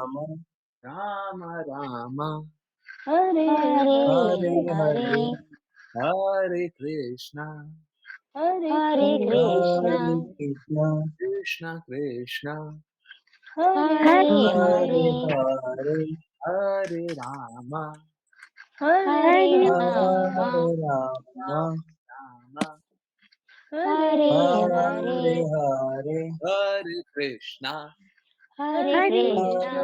राम राम हरे हरे हरे हरे हरे कृष्णा हरे हरे कृष्णा कृष्णा कृष्णा कृष्णा हरे हरे हरे हरे हरे राम हरे हरे राम रामा राम राम हरे हरे हरे हरे हरे कृष्णा हरे हरे कृष्णा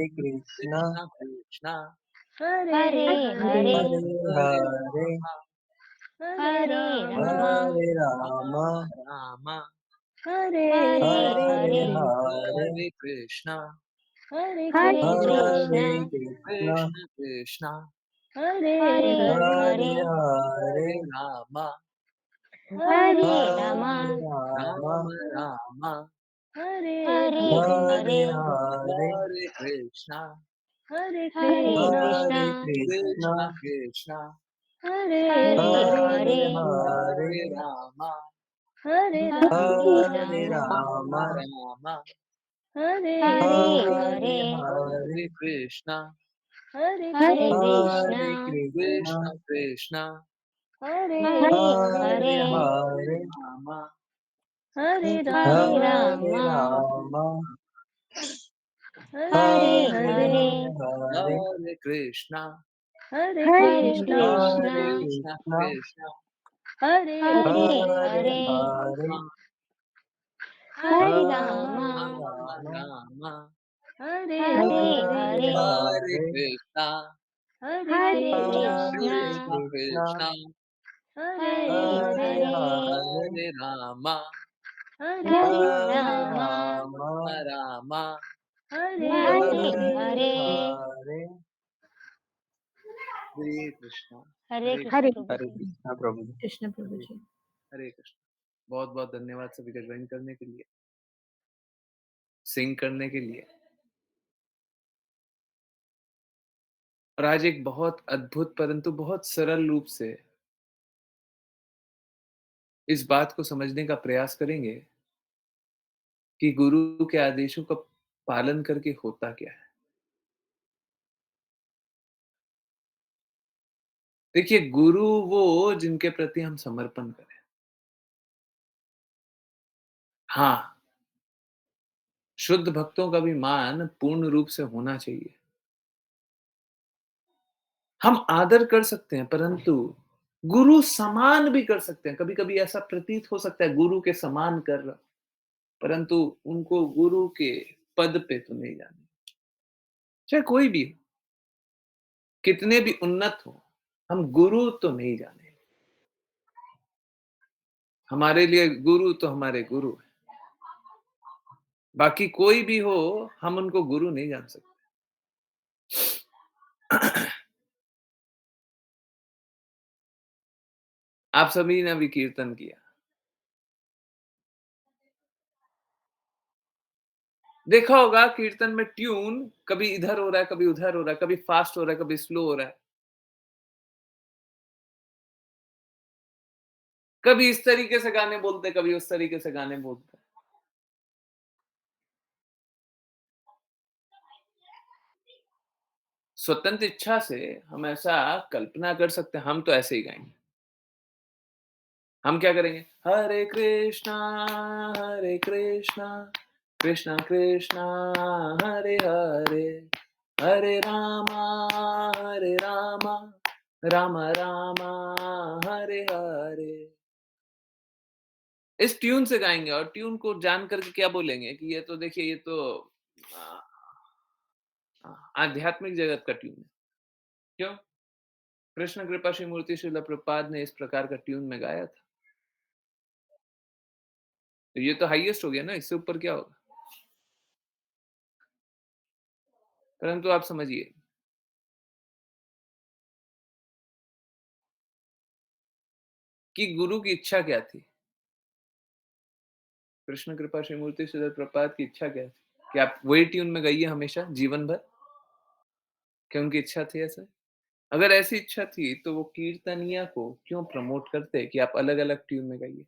कृष्णा कृष्णा कृष्णा हरे हरे हरे हरे हरे राम हरे हरे राम रामा राम हरे हरे हरे हरे हरे कृष्णा हरे हरे कृष्णा कृष्णा कृष्णा कृष्णा हरे हरे हरे हरे हरे राम हरे हरे रामा राम राम राम हरे हरे हरे हरे हरे कृष्णा हरे हरे कृष्णा कृष्णा कृष्णा कृष्णा हरे हरे हरे हरे हरे राम हरे हरे राम रामा राम हरे हरे हरे हरे हरे कृष्णा हरे हरे कृष्णा कृष्णा कृष्णा कृष्णा हरे हरे हरे हरे राम हरे हरे राम रामा हरे हरे हरे हरे हरे कृष्णा हरे हरे कृष्णा कृष्णा कृष्णा कृष्णा हरे हरे हरे हरे राम हरे हरे राम रामा राम हरे हरे हरे हरे हरे कृष्णा हरे हरे कृष्णा कृष्णा कृष्णा कृष्णा हरे हरे हरे हरे हरे राम हरे हरे राम रामा राम हरे हरे हरे हरे हरे कृष्णा हरे हरे कृष्ण हरे प्रभु जी कृष्ण प्रभु हरे जी। हरे कृष्ण। बहुत बहुत धन्यवाद सभी का ज्वाइन करने के लिए, सिंग करने के लिए। और आज एक बहुत अद्भुत परंतु बहुत सरल रूप से इस बात को समझने का प्रयास करेंगे कि गुरु के आदेशों का पालन करके होता क्या है। देखिए, गुरु वो जिनके प्रति हम समर्पण करें। हाँ, शुद्ध भक्तों का भी मान पूर्ण रूप से होना चाहिए। हम आदर कर सकते हैं, परंतु गुरु समान भी कर सकते हैं। कभी-कभी ऐसा प्रतीत हो सकता है गुरु के समान कर रहा, परंतु उनको गुरु के पद पे तो नहीं जाना। चाहे कोई भी हो, कितने भी उन्नत हो, हम गुरु तो नहीं जाने। हमारे लिए गुरु तो हमारे गुरु है। बाकी कोई भी हो, हम उनको गुरु नहीं जान सकते। आप सभी ने अभी कीर्तन किया। देखा होगा कीर्तन में ट्यून कभी इधर हो रहा है, कभी उधर हो रहा है, कभी फास्ट हो रहा है, कभी स्लो हो रहा है। कभी इस तरीके से गाने बोलते हैं, कभी उस तरीके से गाने बोलते हैं। स्वतंत्र इच्छा से हम ऐसा कल्पना कर सकते हैं, हम तो ऐसे ही गाएंगे। हम क्या करेंगे? हरे कृष्णा कृष्णा कृष्णा हरे हरे, हरे रामा राम राम हरे हरे। इस ट्यून से गाएंगे और ट्यून को जान करके क्या बोलेंगे कि ये तो देखिए, ये तो आ, आध्यात्मिक जगत का ट्यून है। क्यों? कृष्ण कृपा श्री मूर्ति श्रील प्रभुपाद ने इस प्रकार का ट्यून में गाया था। तो ये तो हाईएस्ट हो गया ना, इससे ऊपर क्या होगा? परंतु आप समझिए कि गुरु की इच्छा क्या थी। कृष्ण कृपा श्री मूर्ति श्रील प्रभुपाद की इच्छा क्या थी कि आप वही ट्यून में गाइए हमेशा जीवन भर? क्या उनकी इच्छा थी ऐसा? अगर ऐसी इच्छा थी तो वो कीर्तनिया को क्यों प्रमोट करते कि आप अलग अलग ट्यून में गाइए?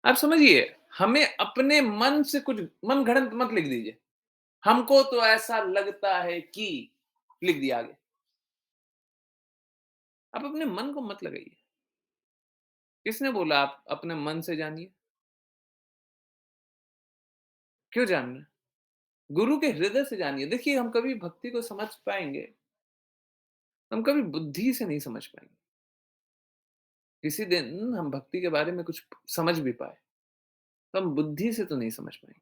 आप समझिए, हमें अपने मन से कुछ मन गढ़ंत मत लिख दीजिए। हमको तो ऐसा लगता है कि लिख दिया आगे। आप अपने मन को मत लगाइए। किसने बोला आप अपने मन से जानिए? क्यों जानना है? गुरु के हृदय से जानिए। देखिए हम कभी भक्ति को समझ पाएँगे, हम कभी बुद्धि से नहीं समझ पाएँगे। किसी दिन हम भक्ति के बारे में कुछ समझ भी पाए, तो हम बुद्धि से तो नहीं समझ पाएँगे।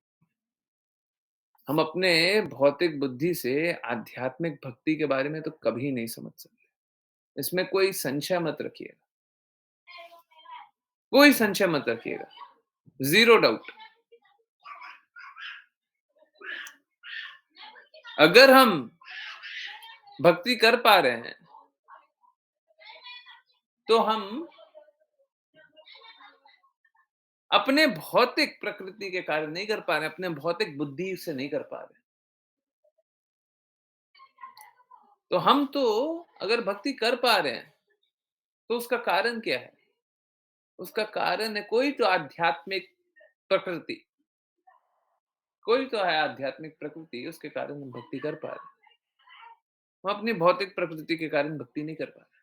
हम अपने भौतिक बुद्धि से आध्यात्मिक भक्ति के बारे में तो कभी नहीं समझ सकते। इसमें कोई संशय मत रखिएगा, कोई संशय मत रखिएगा, ज़ीरो डाउट। अगर हम भक्ति कर पा रहे हैं, तो हम अपने भौतिक प्रकृति के कारण नहीं कर पा रहे हैं, अपने भौतिक बुद्धि से नहीं कर पा रहे हैं। तो हम तो अगर भक्ति कर पा रहे हैं, तो उसका कारण क्या है? उसका कारण है कोई तो आध्यात्मिक प्रकृति, कोई तो है आध्यात्मिक प्रकृति, उसके कारण हम भक्ति कर पा रहे हैं। हम अपनी भौतिक प्रकृति के कारण भक्ति नहीं कर पा रहे।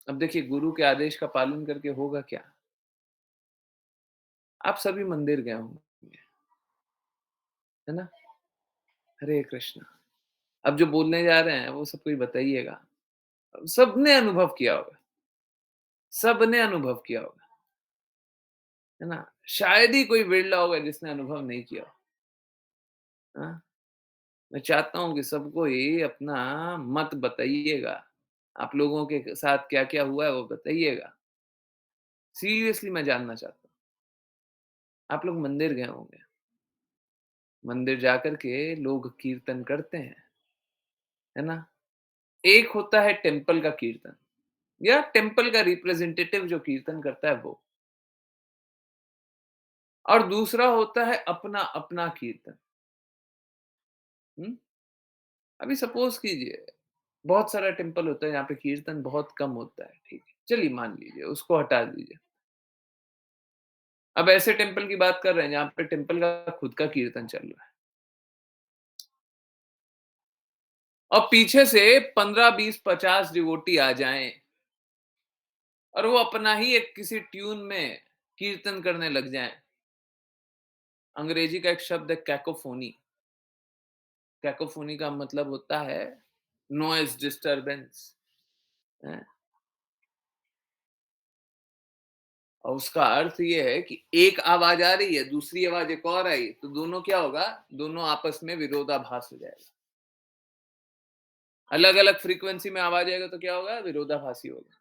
अब देखिए गुरु के आदेश का पालन करके होगा क्या? आप सभी मंदिर गए होंगे, है ना? हरे कृष्णा। अब जो बोलने जा रहे हैं वो सब कोई बताइएगा। सबने अनुभव किया होगा, सबने अनुभव किया होगा, है ना? शायद ही कोई विरला होगा जिसने अनुभव नहीं किया हो, हाँ? मैं चाहता हूँ कि सबको ही अपना मत बताइएगा। आप लोगों के साथ क्या-क्या हुआ है वो बताइएगा। सीरियसली मैं जानना चाहता हूँ। आप लोग मंदिर गए होंगे, मंदिर जाकर के लोग कीर्तन करते हैं, है ना? एक होता है टेम्पल का कीर्तन या टेम्पल का रिप्रेजेंटेटिव जो कीर्तन करता है वो, और दूसरा होता है अपना-अपना कीर्तन। हुँ? अभी सपोज़ कीजिए बहुत सारा टेम्पल होता है जहाँ पे कीर्तन बहुत कम होता है, ठीक है। चलिए मान लीजिए उसको हटा दीजिए। अब ऐसे टेम्पल की बात कर रहे हैं जहाँ पे टेम्पल का खुद का कीर्तन चल रहा है और पीछे से 15, 20, 50 डिवोटी आ जाएँ और वो अपना ही एक किसी ट्यून में कीर्तन करने लग जाएँ। अंग्रेजी का एक शब्द है कैकोफोनी। कैकोफोनी का मतलब होता है नॉइज़ डिस्टर्बेंस, हैं? और उसका अर्थ ये है कि एक आवाज़ आ रही है, दूसरी आवाज़ एक और आई, तो दोनों क्या होगा? दोनों आपस में विरोधाभास हो जाएगा। अलग-अलग फ्रीक्वेंसी में आवाज़ आएगा तो क्या होगा? विरोधाभासी होगा।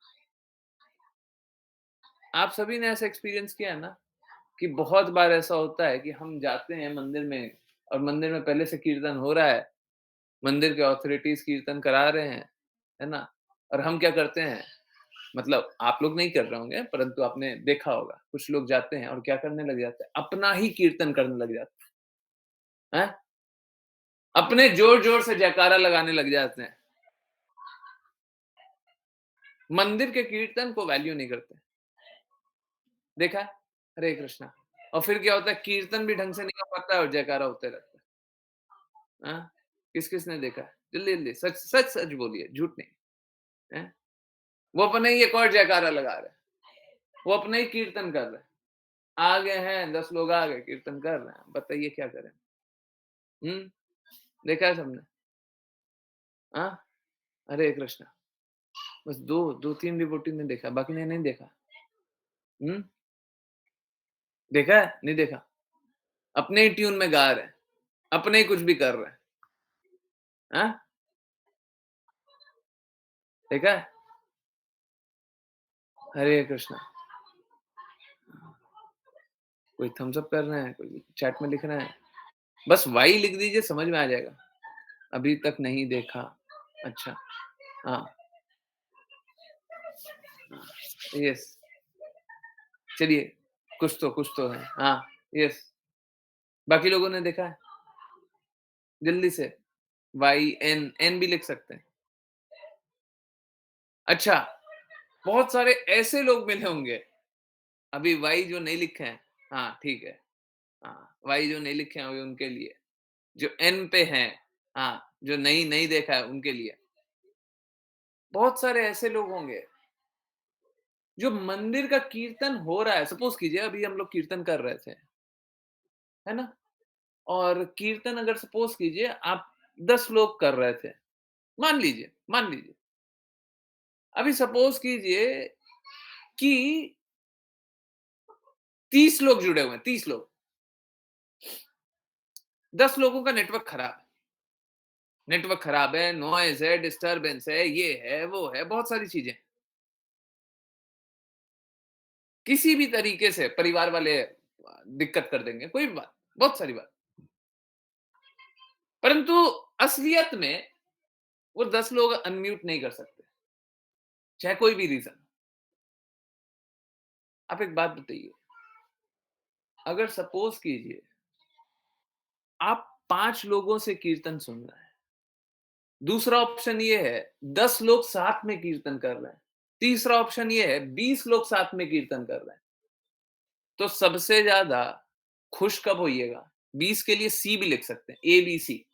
आप सभी ने ऐसा एक्सपीरियंस किया है ना, कि बहुत बार ऐसा होता है कि हम जाते हैं मंदिर में और मंदिर में पहले से कीर्तन हो रहा है, मंदिर के ऑथॉरिटीज़ कीर्तन करा रहे हैं, है ना? और हम क्या करते हैं, मतलब आप लोग नहीं कर रहे होंगे, परंतु आपने देखा होगा, कुछ लोग जाते हैं और क्या करने लग जाते हैं, अपना ही कीर्तन करने लग जाते हैं, हैं? अपने ज़ोर-ज़ोर से जयकारा लगाने लग जाते हैं। मंदिर के कीर्तन को वैल्यू नहीं करते। देखा है? हरे कृष्णा। और फिर क्या होता है, कीर्तन भी ढंग से नहीं हो पाता है और जयकारा होते रहता है। हाँ? किस-किसने देखा है? जल्दी-जल्दी सच-सच बोलिए, झूठ नहीं, हैं? वो अपना ही एक और जयकारा लगा रहे हैं। वो अपना ही कीर्तन कर रहे हैं। आ गए हैं, 10 लोग आ गए, कीर्तन कर रहे हैं। बताइए क्या करें? हुँ? देखा है सबने? हाँ? हरे कृष्णा। बस 2-3 डिवोटी ने देखा, बाकी ने नहीं देखा। हुँ? देखा है? नहीं देखा। अपने ही ट्यून में गा रहे हैं, अपने ही कुछ भी कर रहे हैं। हाँ? देखा है? हरे कृष्णा। कोई थम्स अप कर रहे हैं, कोई चैट में लिख रहे हैं। बस वाई लिख दीजिए, समझ में आ जाएगा। अभी तक नहीं देखा। अच्छा, हाँ, यस। चलिए, कुछ तो है। हाँ, यस। बाकी लोगों ने देखा है? जल्दी से, वाई, एन, एन भी लिख सकते हैं। अच्छा, बहुत सारे ऐसे लोग मिले होंगे अभी वाई जो नहीं लिखे हैं, हाँ, ठीक है। हाँ, वाई जो नहीं लिखे हैं अभी उनके लिए। जो एन पे हैं, हाँ, जो नहीं नहीं देखा है उनके लिए। बहुत सारे ऐसे लोग होंगे, जो मंदिर का कीर्तन हो रहा है, सपोज़ कीजिए अभी हम लोग कीर्तन कर रहे थे, है ना? और कीर्तन अगर सपोज़ कीजिए आप 10 लोग कर रहे थे, मान लीजिए। अभी सपोज़ कीजिए कि 30 लोग जुड़े हुए हैं, 30 लोग। 10 लोगों का नेटवर्क खराब है, नॉइज़ है, डिस्टर्बेंस है, ये है, वो है, बहुत सारी चीज़ें। किसी भी तरीके से परिवार वाले दिक्कत कर देंगे, कोई भी बात, बहुत सारी बात। परंतु असलियत में वो 10 लोग अनम्यूट नहीं कर सकते, चाहे कोई भी रीज़न। आप एक बात बताइए, अगर सपोज़ कीजिए आप 5 लोगों से कीर्तन सुन रहे हैं, दूसरा ऑप्शन ये है 10 लोग साथ में कीर्तन कर रहे हैं, तीसरा ऑप्शन ये है 20 लोग साथ में कीर्तन कर रहे हैं, तो सबसे ज़्यादा खुश कब होइएगा? 20 के लिए सी भी लिख सकते हैं, ए, बी, सी।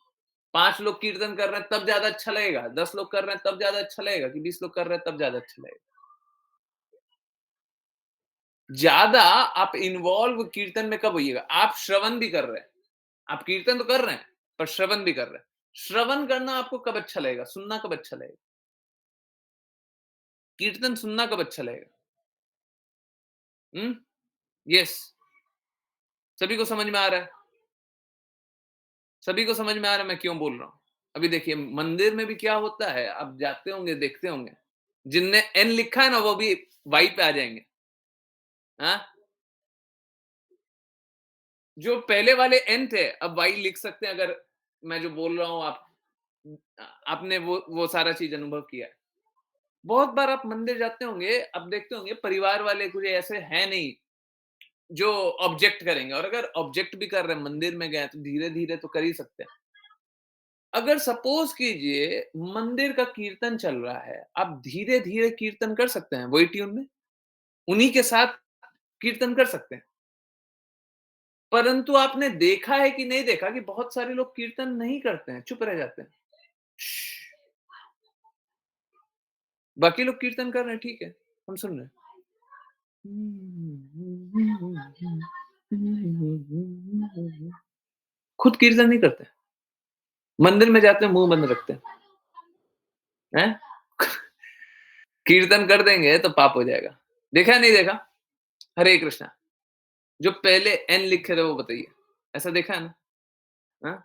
5 लोग कीर्तन कर रहे हैं तब ज़्यादा अच्छा लगेगा, 10 लोग कर रहे हैं तब ज़्यादा अच्छा लगेगा कि 20 लोग कर रहे हैं तब ज़्यादा अच्छा लगेगा? ज़्यादा आप इन्वॉल्व कीर्तन में कब होइएगा? आप श्रवण भी कर रहे हैं, आप कीर्तन तो कर रहे हैं, पर श्रवण भी कर रहे हैं। श्रवण करना आपको कब अच्छा लगेगा? सुनना कब अच्छा लगेगा? कीर्तन सुनना कब अच्छा लगेगा? हुँ? यस, सभी को समझ में आ रहा है? सभी को समझ में आ रहा है मैं क्यों बोल रहा हूँ? अभी देखिए मंदिर में भी क्या होता है, आप जाते होंगे, देखते होंगे, जिनने एन लिखा है ना वो भी वाई पे आ जाएँगे। हाँ? जो पहले वाले एन थे, अब वाई लिख सकते हैं अगर मैं जो बोल रहा हूँ आपने वो सारा चीज़ अनुभव किया है। बहुत बार आप मंदिर जाते होंगे, आप देखते होंगे परिवार वाले कुछ ऐसे हैं नहीं, जो ऑब्जेक्ट करेंगे और अगर ऑब्जेक्ट भी कर रहे हैं, मंदिर में गए तो धीरे-धीरे तो कर ही सकते हैं। अगर सपोज़ कीजिए मंदिर का कीर्तन चल रहा है, आप धीरे-धीरे कीर्तन कर सकते हैं वही ट्यून में, उन्हीं के साथ कीर्तन कर सकते हैं। परंतु आपने देखा है कि नहीं देखा कि बहुत सारे लोग कीर्तन नहीं करते हैं, चुप रह जाते हैं। बाकी लोग कीर्तन कर रहे हैं, ठीक है, हम सुन रहे हैं। खुद कीर्तन नहीं करते, मंदिर में जाते हैं मुँह बंद रखते हैं, हैं? कीर्तन कर देंगे तो पाप हो जाएगा। देखा है नहीं देखा? हरे कृष्णा, जो पहले एन लिखे थे वो बताइए, ऐसा देखा है ना? हाँ?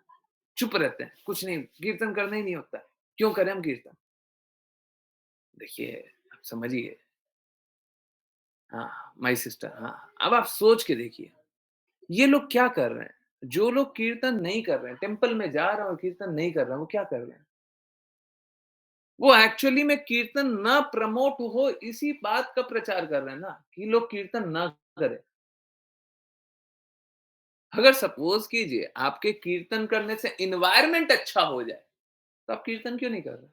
चुप रहते हैं, कुछ नहीं, कीर्तन करना ही नहीं होता है, क्यों करें हम कीर्तन? देखिए, आप समझिए, हाँ, माय सिस्टर, हाँ, अब आप सोच के देखिए, ये लोग क्या कर रहे हैं? जो लोग कीर्तन नहीं कर रहे हैं, टेम्पल में जा रहे हैं और कीर्तन नहीं कर रहे हैं, वो क्या कर रहे हैं? वो एक्चुअली में कीर्तन ना प्रमोट हो इसी बात का प्रचार कर रहे हैं ना, कि लोग कीर्तन ना करें। अगर सपोज़ कीजिए आपके कीर्तन करने से एनवायरनमेंट अच्छा हो जाए, तो आप कीर्तन क्यों नहीं कर रहे?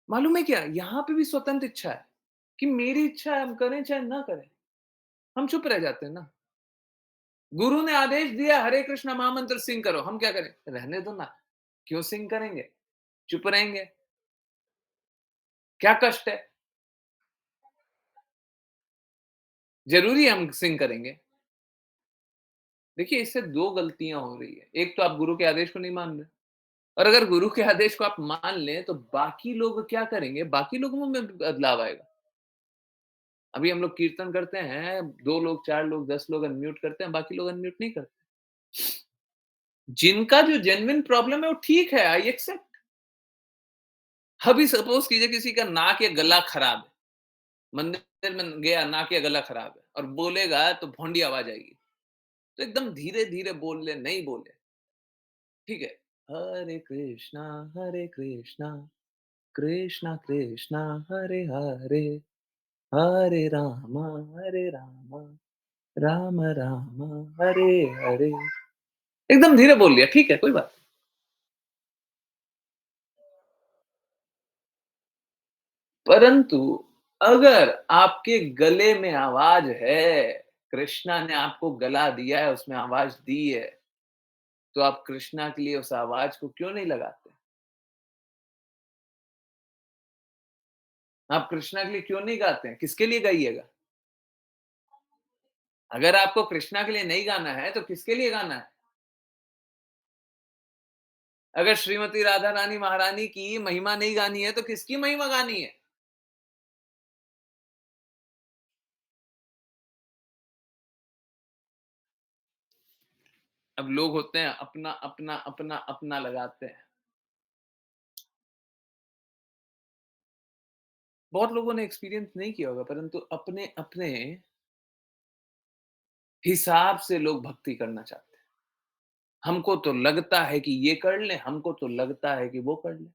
मालूम है क्या? यहाँ पे भी स्वतंत्र इच्छा है, कि मेरी इच्छा है हम करें चाहे ना करें, हम चुप रह जाते हैं ना। गुरु ने आदेश दिया हरे कृष्णा महामंत्र सिंह करो, हम क्या करें? रहने दो ना, क्यों सिंह करेंगे? चुप रहेंगे, क्या कष्ट है? ज़रूरी है हम सिंह करेंगे। देखिए इससे 2 गलतियाँ हो रही है, एक तो आप गुरु के आदेश को नहीं मान रहे और अगर गुरु के आदेश को आप मान लें, तो बाकी लोग क्या करेंगे? बाकी लोगों में बदलाव आएगा। अभी हम लोग कीर्तन करते हैं, 2 लोग, 4 लोग, 10 लोग अनम्यूट करते हैं, बाकी लोग अनम्यूट नहीं करते। जिनका जो जेन्युइन प्रॉब्लम है वो ठीक है, आई एक्सेप्ट। अभी सपोज़ कीजिए किसी का नाक या गला खराब है, मंदिर में गया, नाक या गला खराब है और बोलेगा तो भोंडी आवाज़ आएगी। तो एकदम धीरे-धीरे बोल ले, नहीं बोले, ठीक है? हरे कृष्णा, कृष्णा कृष्णा, हरे हरे, हरे रामा, राम राम, हरे हरे। एकदम धीरे बोल लिया, ठीक है, कोई बात नहीं। परंतु अगर आपके गले में आवाज है, कृष्णा ने आपको गला दिया है, उसमें आवाज दी है, तो आप कृष्णा के लिए उस आवाज को क्यों नहीं लगाते? आप कृष्णा के लिए क्यों नहीं गाते हैं? किसके लिए गाइएगा? अगर आपको कृष्णा के लिए नहीं गाना है, तो किसके लिए गाना है? अगर श्रीमती राधा रानी महारानी की महिमा नहीं गानी है, तो किसकी महिमा गानी है? अब लोग होते हैं अपना, अपना, अपना, अपना लगाते हैं। बहुत लोगों ने एक्सपीरियंस नहीं किया होगा, परंतु अपने-अपने हिसाब से लोग भक्ति करना चाहते हैं। हमको तो लगता है कि ये कर लें, हमको तो लगता है कि वो कर लें।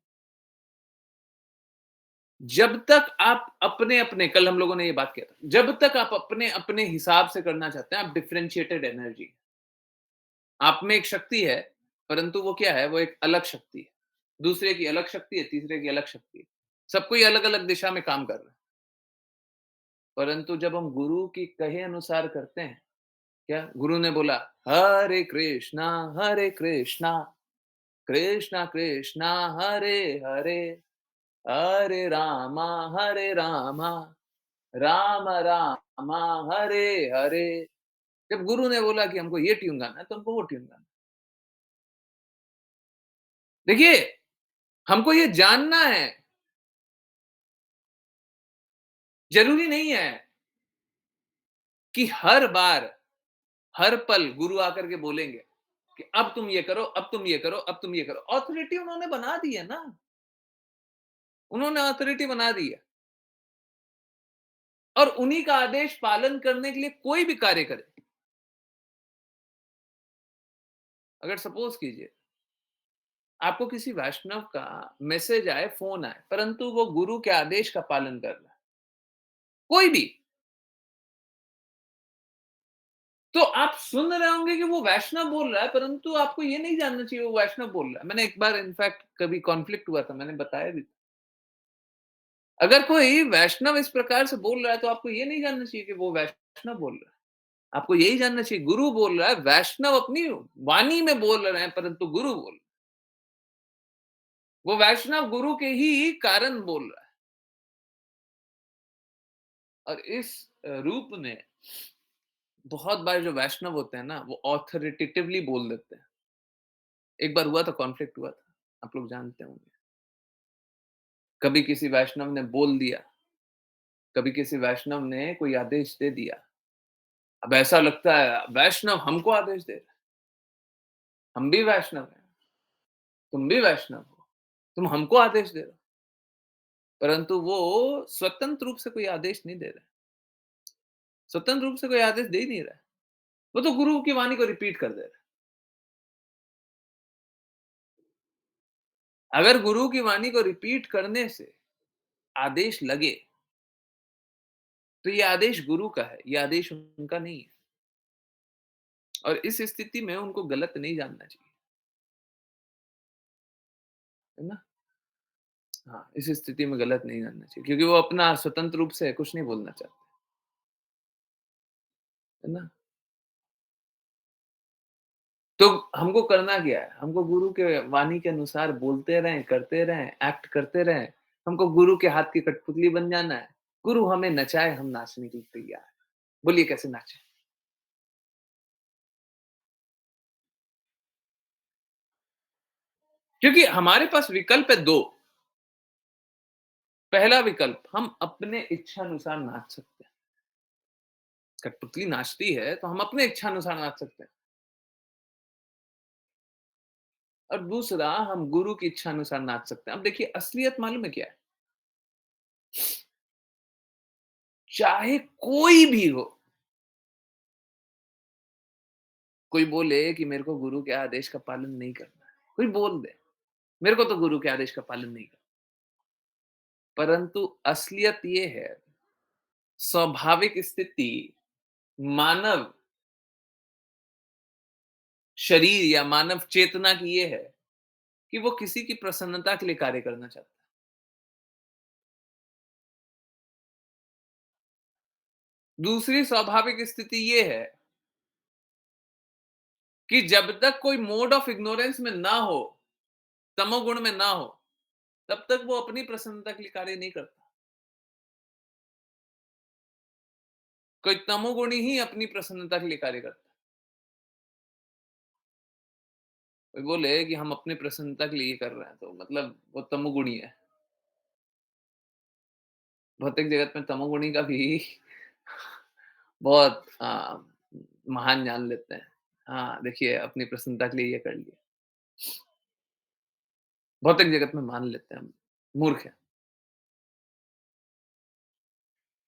जब तक आप अपने-अपने, कल हम लोगों ने ये बात किया था, जब तक आप अपने-अपने हिसाब से करना चाहते हैं, आप डिफरेंशिएटेड एनर्जी। आप में एक शक्ति है, परंतु वो क्या है? वो एक अलग शक्ति है। दूसरे की अलग शक्ति है, तीसरे की अलग शक्ति है। सब कोई अलग-अलग दिशा में काम कर रहा है। परंतु जब हम गुरु की कहे अनुसार करते हैं, क्या? गुरु ने बोला, हरे कृष्णा, कृष्णा कृष्णा, हरे हरे, हरे रामा, हरे रामा, राम रामा, हरे हरे। जब गुरु ने बोला कि हमको ये ट्यून गाना है, तो हमको वो ट्यून गाना है। देखिए, हमको ये जानना है, ज़रूरी नहीं है कि हर बार, हर पल गुरु आकर के बोलेंगे कि अब तुम ये करो, अब तुम ये करो, अब तुम ये करो। ऑथोरिटी उन्होंने बना दी है ना, उन्होंने ऑथोरिटी बना दी है और उन्हीं का आदेश पालन करने के लिए कोई भी कार्य करे। अगर सपोज़ कीजिए, आपको किसी वैष्णव का मैसेज आए, फ़ोन आए, परंतु वो गुरु के आदेश का पालन कर रहा है, कोई भी, तो आप सुन रहे होंगे कि वो वैष्णव बोल रहा है, परंतु आपको ये नहीं जानना चाहिए वो वैष्णव बोल रहा है। मैंने एक बार इनफैक्ट कभी कॉन्फ्लिक्ट हुआ था, मैंने बताया भी। अगर कोई वैष्णव इस प्रकार से बोल रहा है, तो आपको ये नहीं जानना चाहिए कि वो वैष्णव बोल रहा है। आपको यही जानना चाहिए, गुरु बोल रहा है, वैष्णव अपनी वाणी में बोल रहे हैं, परंतु गुरु बोल, वो वैष्णव गुरु के ही कारण बोल रहा है। और इस रूप में बहुत बार जो वैष्णव होते हैं ना, वो ऑथोरिटेटिवली बोल देते हैं। एक बार हुआ था, कॉन्फ्लिक्ट हुआ था, आप लोग जानते होंगे। कभी किसी वैष्णव ने बोल दिया, कभी किसी वैष्णव ने कोई आदेश दे दिया। अब ऐसा लगता है वैष्णव हमको आदेश दे रहा है, हम भी वैष्णव हैं, तुम भी वैष्णव हो, तुम हमको आदेश दे रहे हो। परंतु वो स्वतंत्र रूप से कोई आदेश नहीं दे रहे, स्वतंत्र रूप से कोई आदेश दे ही नहीं रहा है। वो तो गुरु की वाणी को रिपीट कर दे रहा है। अगर गुरु की वाणी को रिपीट करने से आदेश लगे, तो ये आदेश गुरु का है, ये आदेश उनका नहीं है। और इस स्थिति में उनको गलत नहीं जानना चाहिए, है ना? हाँ, इस स्थिति में गलत नहीं जानना चाहिए, क्योंकि वो अपना स्वतंत्र रूप से कुछ नहीं बोलना चाहते, है ना? तो हमको करना क्या है? हमको गुरु के वाणी के अनुसार बोलते रहें, करते रहें, एक्ट करते रहें। हमको गुरु के हाथ की कठपुतली बन जाना है। गुरु हमें नचाए, हम नाचने के लिए तैयार हैं। बोलिए कैसे नाचें? क्योंकि हमारे पास विकल्प है 2। पहला विकल्प, हम अपने इच्छानुसार नाच सकते हैं। कठपुतली नाचती है, तो हम अपने इच्छानुसार नाच सकते हैं। और दूसरा, हम गुरु की इच्छानुसार नाच सकते हैं। अब देखिए, असलियत मालूम है क्या है? चाहे कोई भी हो, कोई बोले कि मेरे को गुरु के आदेश का पालन नहीं करना है। कोई बोल दे, मेरे को तो गुरु के आदेश का पालन नहीं करना। परंतु असलियत ये है, स्वाभाविक स्थिति मानव शरीर या मानव चेतना की ये है कि वो किसी की प्रसन्नता के लिए कार्य करना चाहता है। दूसरी स्वाभाविक स्थिति ये है कि जब तक कोई मोड ऑफ इग्नोरेंस में ना हो, तमोगुण में ना हो, तब तक वो अपनी प्रसन्नता के लिए कार्य नहीं करता। कोई तमोगुणी ही अपनी प्रसन्नता के लिए कार्य करता है। कोई बोले कि हम अपनी प्रसन्नता के लिए ये कर रहे हैं, तो मतलब वो तमोगुणी है। भौतिक जगत में तमोगुणी का भी बहुत महान जान लेते हैं। हाँ, देखिए अपनी प्रसन्नता के लिए ये कर लिया। भौतिक जगत में मान लेते हैं हम, मूर्ख है।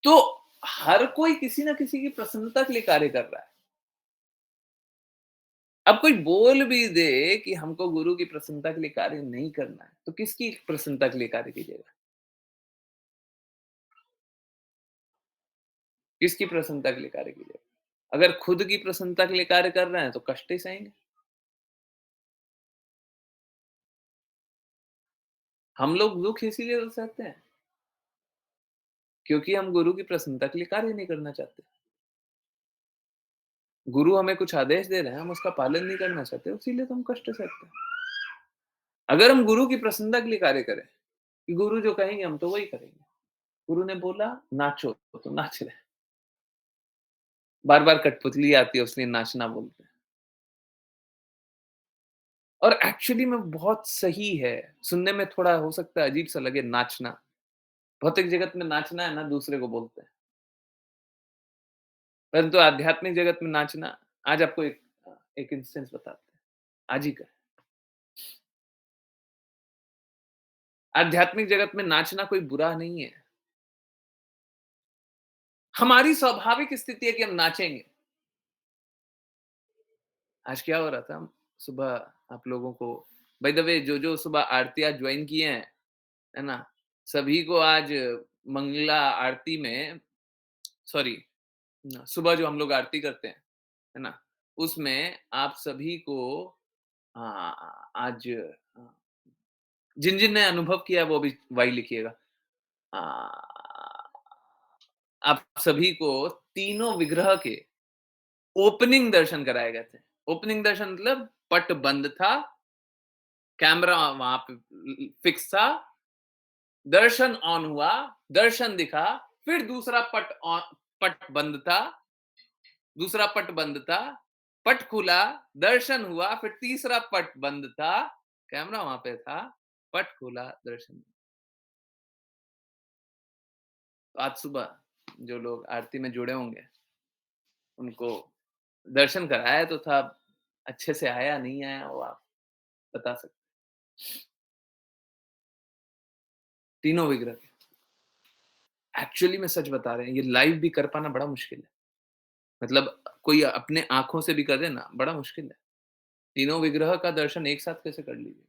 तो हर कोई किसी न किसी की प्रसन्नता के लिए कार्य कर रहा है। अब कोई बोल भी दे कि हमको गुरु की प्रसन्नता के लिए कार्य नहीं करना है, तो किसकी प्रसन्नता के लिए कार्य कीजिएगा? किसकी प्रसन्नता के लिए कार्य कीजिएगा? अगर खुद की प्रसन्नता के लिए कार्य कर रहे हैं, तो कष्ट ही सहेंगे। हम लोग दुःख इसीलिए तो सहते हैं, क्योंकि हम गुरु की प्रसन्नता के लिए कार्य नहीं करना चाहते। गुरु हमें कुछ आदेश दे रहे हैं, हम उसका पालन नहीं करना चाहते, इसीलिए तो हम कष्ट सहते हैं। अगर हम गुरु की प्रसन्नता के लिए कार्य करें, कि गुरु जो कहेंगे हम तो वही करेंगे। गुरु ने बोला नाचो, तो नाच रहे हैं। बार-बार कठपुतली आती है इसलिए नाचना बोलते हैं। और एक्चुअली में बहुत सही है। सुनने में थोड़ा हो सकता है अजीब सा लगे नाचना। भौतिक जगत में नाचना है ना दूसरे को बोलते हैं। परंतु आध्यात्मिक जगत में नाचना आज आपको एक इंस्टेंस बताते हैं। आज ही का। आध्यात्मिक जगत में नाचना कोई बुरा नहीं है। हमारी स्वाभाविक स्थिति है कि हम नाचेंगे। आज क्या हो रहा था? सुबह आप लोगों को बाय द वे जो सुबह आरती आज ज्वाइन किए हैं, है ना? सभी को आज मंगला आरती में सॉरी सुबह जो हम लोग आरती करते हैं, है ना? उसमें आप सभी को आज जिन-जिन ने अनुभव किया है वो भी वाई लिखिएगा। अ, आप सभी को तीनों विग्रह के ओपनिंग दर्शन कराए गए थे। ओपनिंग दर्शन मतलब पट बंद था, कैमरा वहाँ पे फिक्स था, दर्शन ऑन हुआ, दर्शन दिखा, फिर पट बंद था, दूसरा पट बंद था, पट खुला, दर्शन हुआ, फिर तीसरा पट बंद था, कैमरा वहाँ पे था, पट खुला, दर्शन। तो आज सुबह जो लोग आरती में जुड़े होंगे, उनको दर्शन कराया तो था, अच्छे से आया, नहीं आया वो आप बता सकते। तीनों विग्रह एक्चुअली में सच बता रहे हैं, ये लाइव भी कर पाना बड़ा मुश्किल है। मतलब कोई अपने आँखों से भी कर दे ना, बड़ा मुश्किल है। तीनों विग्रह का दर्शन एक साथ कैसे कर लीजिए?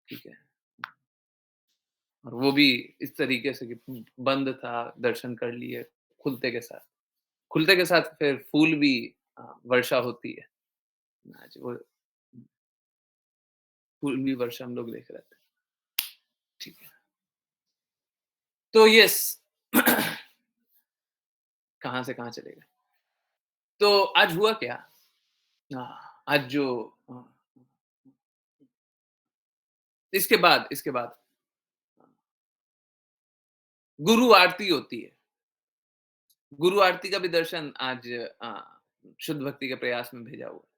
ठीक है। और वो भी इस तरीके से कि बंद था, दर्शन कर लिए, खुलते के साथ। खुलते के साथ फिर फूल भी वर्षा होती है। आज वो फूल भी वर्षा हम लोग देख रहे थे। ठीक है। तो यस कहाँ से कहाँ चले गए? तो आज हुआ क्या? आज जो अ, इसके बाद गुरु आरती होती है। गुरु आरती का भी दर्शन आज शुद्ध भक्ति के प्रयास में भेजा हुआ है।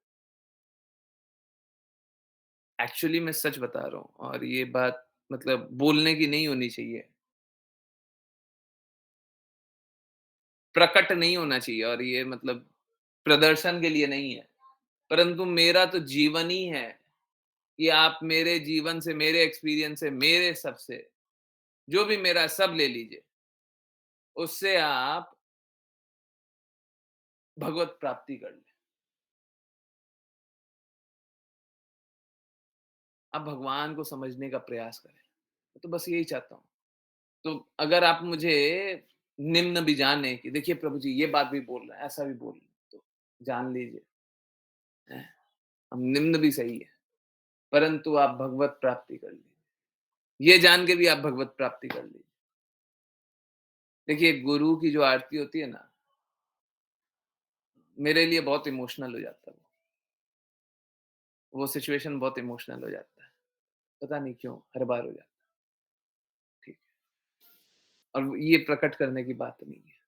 एक्चुअली मैं सच बता रहा हूँ और ये बात मतलब बोलने की नहीं होनी चाहिए। प्रकट नहीं होना चाहिए और ये मतलब प्रदर्शन के लिए नहीं है। परंतु मेरा तो जीवन ही है कि आप मेरे जीवन से, मेरे एक्सपीरियंस से, मेरे सब से, जो भी मेरा सब ले लीजिए, उससे आप भगवत प्राप्ति कर लें। आप भगवान को समझने का प्रयास करें। मैं तो बस यही चाहता हूँ। तो अगर आप मुझे निम्न भी जाने कि देखिए प्रभु जी ये बात भी बोल रहे हैं, ऐसा भी बोल रहे हैं, तो जान लीजिए, हैं, हम निम्न भी सही है, परंतु आप भगवत प्राप्ति कर लीजिए। ये जान के भी आप भगवत प्राप्ति कर लीजिए। देखिए, गुरु की जो आरती होती है ना, मेरे लिए बहुत इमोशनल हो जाता है वो सिचुएशन बहुत इमोशनल हो जाता है। पता नहीं क्यों, हर बार हो जाता है, ठीक है। और ये प्रकट करने की बात नहीं है,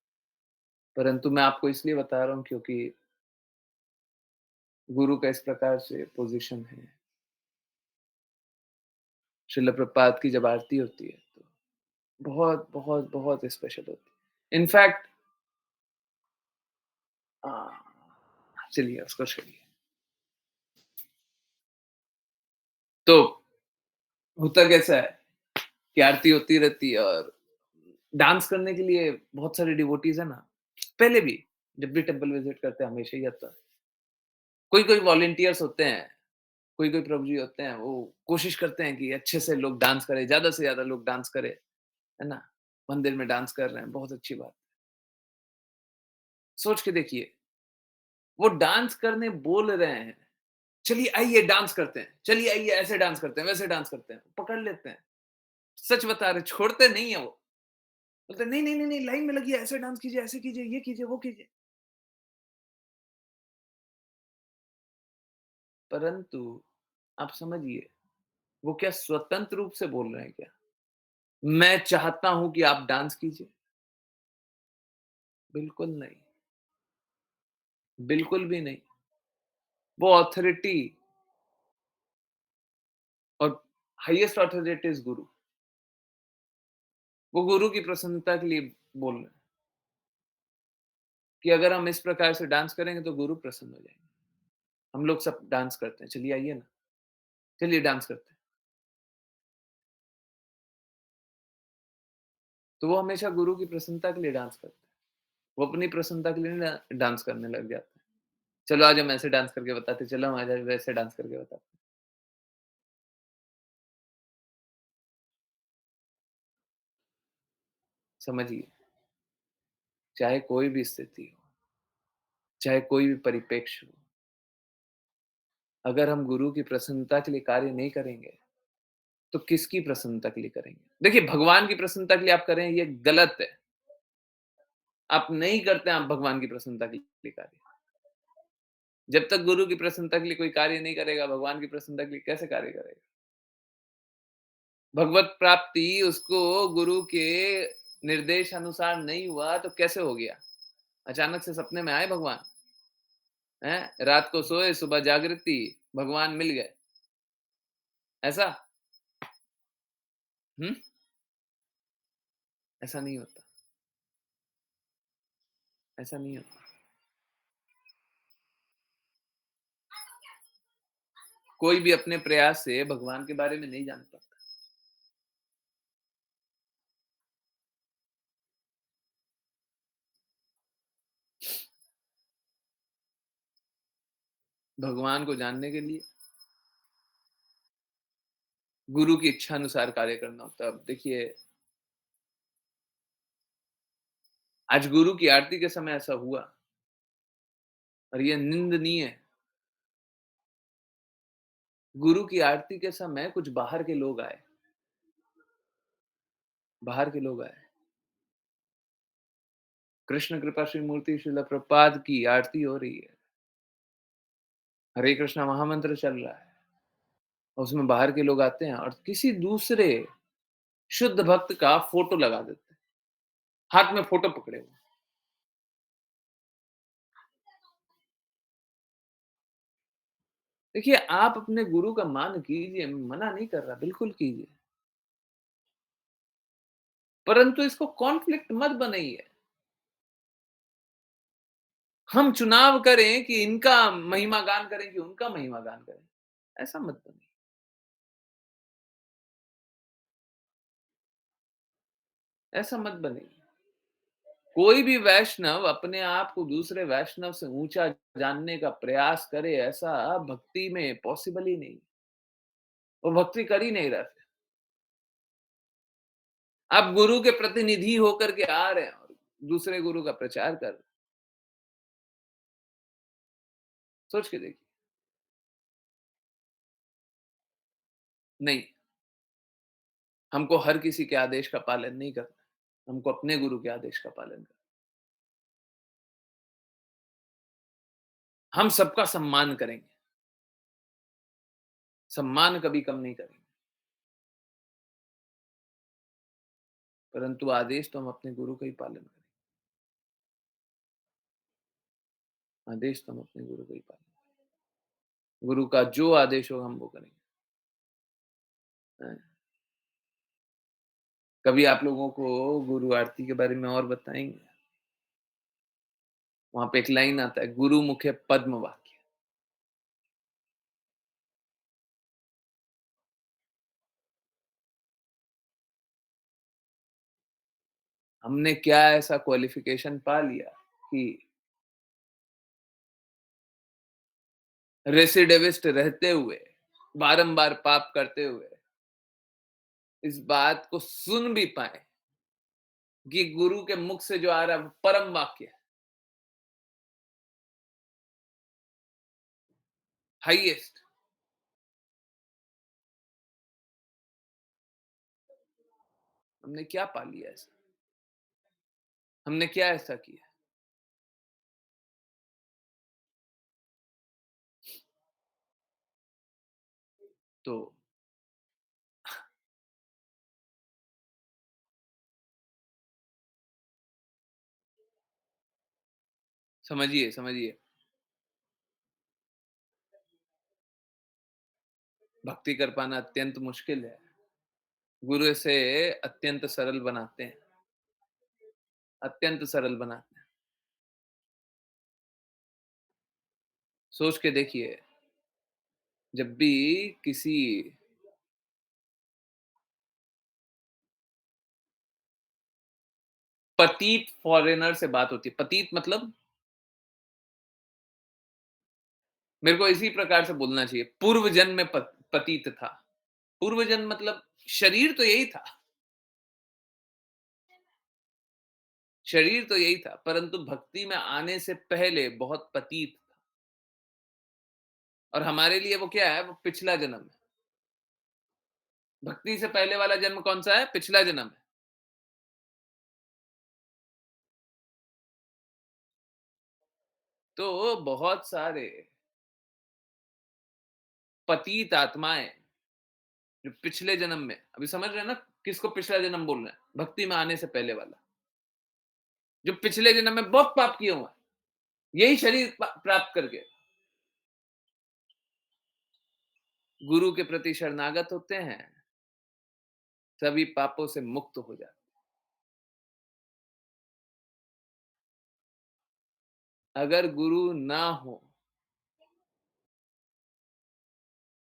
परंतु मैं आपको इसलिए बता रहा हूँ क्योंकि गुरु का इस प्रकार से पोज़ीशन है। श्रील प्रभुपाद की जब आरती होती है, तो बहुत, बहुत, बहुत स्पेशल होती है। इनफैक्ट अ, चलिए उसको छोड़िए। तो होता कैसा है कि आरती होती रहती है और डांस करने के लिए बहुत सारे डिवोटीज़ हैं ना, पहले भी जब भी टेंपल विज़िट करते हैं हमेशा ही आता है। कोई-कोई वॉलंटियर्स होते हैं, कोई-कोई प्रभु जी होते हैं, वो कोशिश करते हैं कि अच्छे से लोग डांस करें, ज़्यादा से ज़्यादा लोग डांस करें, है ना? मंदिर में डांस कर रहे हैं, बहुत अच्छी बात। सोच के देखिए, वो डांस करने बोल रहे हैं, चलिए आइए डांस करते हैं, चलिए आइए ऐसे डांस करते हैं, वैसे डांस करते हैं, पकड़ लेते हैं। सच बता रहे, छोड़ते नहीं है वो। बोलते हैं, "नहीं, नहीं, नहीं, नहीं, लाइन में लगिए, ऐसे डांस कीजिए, ऐसे कीजिए, ये कीजिए, वो कीजिए।" परंतु आप समझिए, वो क्या स्वतंत्र रूप से बोल रहे हैं क्या? मैं चाहता हूँ कि आप डांस कीजिए। बिल्कुल नहीं, बिल्कुल भी नहीं। वो ऑथोरिटी और हाईएस्ट ऑथोरिटी इज़ गुरु। वो गुरु की प्रसन्नता के लिए बोल रहे हैं कि अगर हम इस प्रकार से डांस करेंगे तो गुरु प्रसन्न हो जाएँगे। हम लोग सब डांस करते हैं, चलिए आइए ना, चलिए डांस करते हैं। तो वो हमेशा गुरु की प्रसन्नता के लिए डांस करते हैं। वो अपनी प्रसन्नता के लिए नहीं डांस करने लग जाते हैं। चलो आज हम ऐसे डांस करके बताते हैं, चलो हम आज वैसे डांस करके बताते हैं। समझिए, चाहे कोई भी स्थिति हो, चाहे कोई भी परिप्रेक्ष्य हो, अगर हम गुरु की प्रसन्नता के लिए कार्य नहीं करेंगे, तो किसकी प्रसन्नता के लिए करेंगे? देखिए, भगवान की प्रसन्नता के लिए आप करें, ये गलत है। आप नहीं करते हैं आप भगवान की प्रसन्नता के लिए कार्य। जब तक गुरु की प्रसन्नता के लिए कोई कार्य नहीं करेगा, भगवान की प्रसन्नता के लिए कैसे कार्य करेगा? भगवत प्राप्ति उसको गुरु के निर्देश अनुसार नहीं हुआ तो कैसे हो गया? अचानक से सपने में आए भगवान, हैं? रात को सोए, सुबह जागृति, भगवान मिल गए, ऐसा? हुँ? ऐसा नहीं होता, ऐसा नहीं होता। कोई भी अपने प्रयास से भगवान के बारे में नहीं जान पाता। भगवान को जानने के लिए गुरु की इच्छा अनुसार कार्य करना होता है। अब देखिए, आज गुरु की आरती के समय ऐसा हुआ और ये निंदनीय है। गुरु की आरती के समय कुछ बाहर के लोग आए, बाहर के लोग आए। कृष्ण कृपा श्री मूर्ति श्रील प्रभुपाद की आरती हो रही है। हरे कृष्णा महामंत्र चल रहा है और उसमें बाहर के लोग आते हैं और किसी दूसरे शुद्ध भक्त का फोटो लगा देते हैं, हाथ में फोटो पकड़े हुए। देखिए, आप अपने गुरु का मान कीजिए, मना नहीं कर रहा, बिल्कुल कीजिए। परंतु इसको कॉन्फ्लिक्ट मत बनाइए। हम चुनाव करें कि इनका महिमा गान करें कि उनका महिमा गान करें, ऐसा मत बनिए। ऐसा मत बनिए। कोई भी वैष्णव अपने आप को दूसरे वैष्णव से ऊँचा जानने का प्रयास करे, ऐसा भक्ति में पॉसिबल ही नहीं। वो भक्ति कर ही नहीं रहे। आप गुरु के प्रतिनिधि होकर के आ रहे हैं और दूसरे गुरु का प्रचार कर रहे हैं। सोच के देखिए। नहीं, हमको हर किसी के आदेश का पालन नहीं करना। हमको अपने गुरु के आदेश का पालन करना। हम सबका सम्मान करेंगे, सम्मान कभी कम नहीं करेंगे, परंतु आदेश तो हम अपने गुरु का ही पालन करेंगे। आदेश तो हम अपने गुरु का ही पालन करेंगे। गुरु का जो आदेश होगा हम वो करेंगे। हैं? कभी आप लोगों को गुरु आरती के बारे में और बताएंगे। वहां पे एक लाइन आता है, गुरु मुखे पद्म वाक्य। हमने क्या ऐसा क्वालिफिकेशन पा लिया कि रेसिडिविस्ट रहते हुए, बारंबार पाप करते हुए, इस बात को सुन भी पाए कि गुरु के मुख से जो आ रहा है वो परम वाक्य है, हाईएस्ट। हमने क्या पा लिया ऐसा? हमने क्या ऐसा किया? तो समझिए, समझिए, भक्ति कर पाना अत्यंत मुश्किल है। गुरु इसे अत्यंत सरल बनाते हैं, अत्यंत सरल बनाते हैं। सोच के देखिए, जब भी किसी पतित फॉरेनर से बात होती है, पतित मतलब मेरे को इसी प्रकार से बोलना चाहिए, पूर्व जन्म में पतित था। पूर्व जन्म मतलब शरीर तो यही था, शरीर तो यही था, परंतु भक्ति में आने से पहले बहुत पतित था। और हमारे लिए वो क्या है? वो पिछला जन्म है। भक्ति से पहले वाला जन्म कौन सा है? पिछला जन्म है। तो बहुत सारे पतित आत्माएं जो पिछले जन्म में, अभी समझ रहे हैं ना किसको पिछला जन्म बोल रहे हैं? भक्ति में आने से पहले वाला, जो पिछले जन्म में बहुत पाप किए हुए हैं, यही शरीर प्राप्त करके गुरु के प्रति शरणागत होते हैं, सभी पापों से मुक्त हो जाते हैं। अगर गुरु ना हो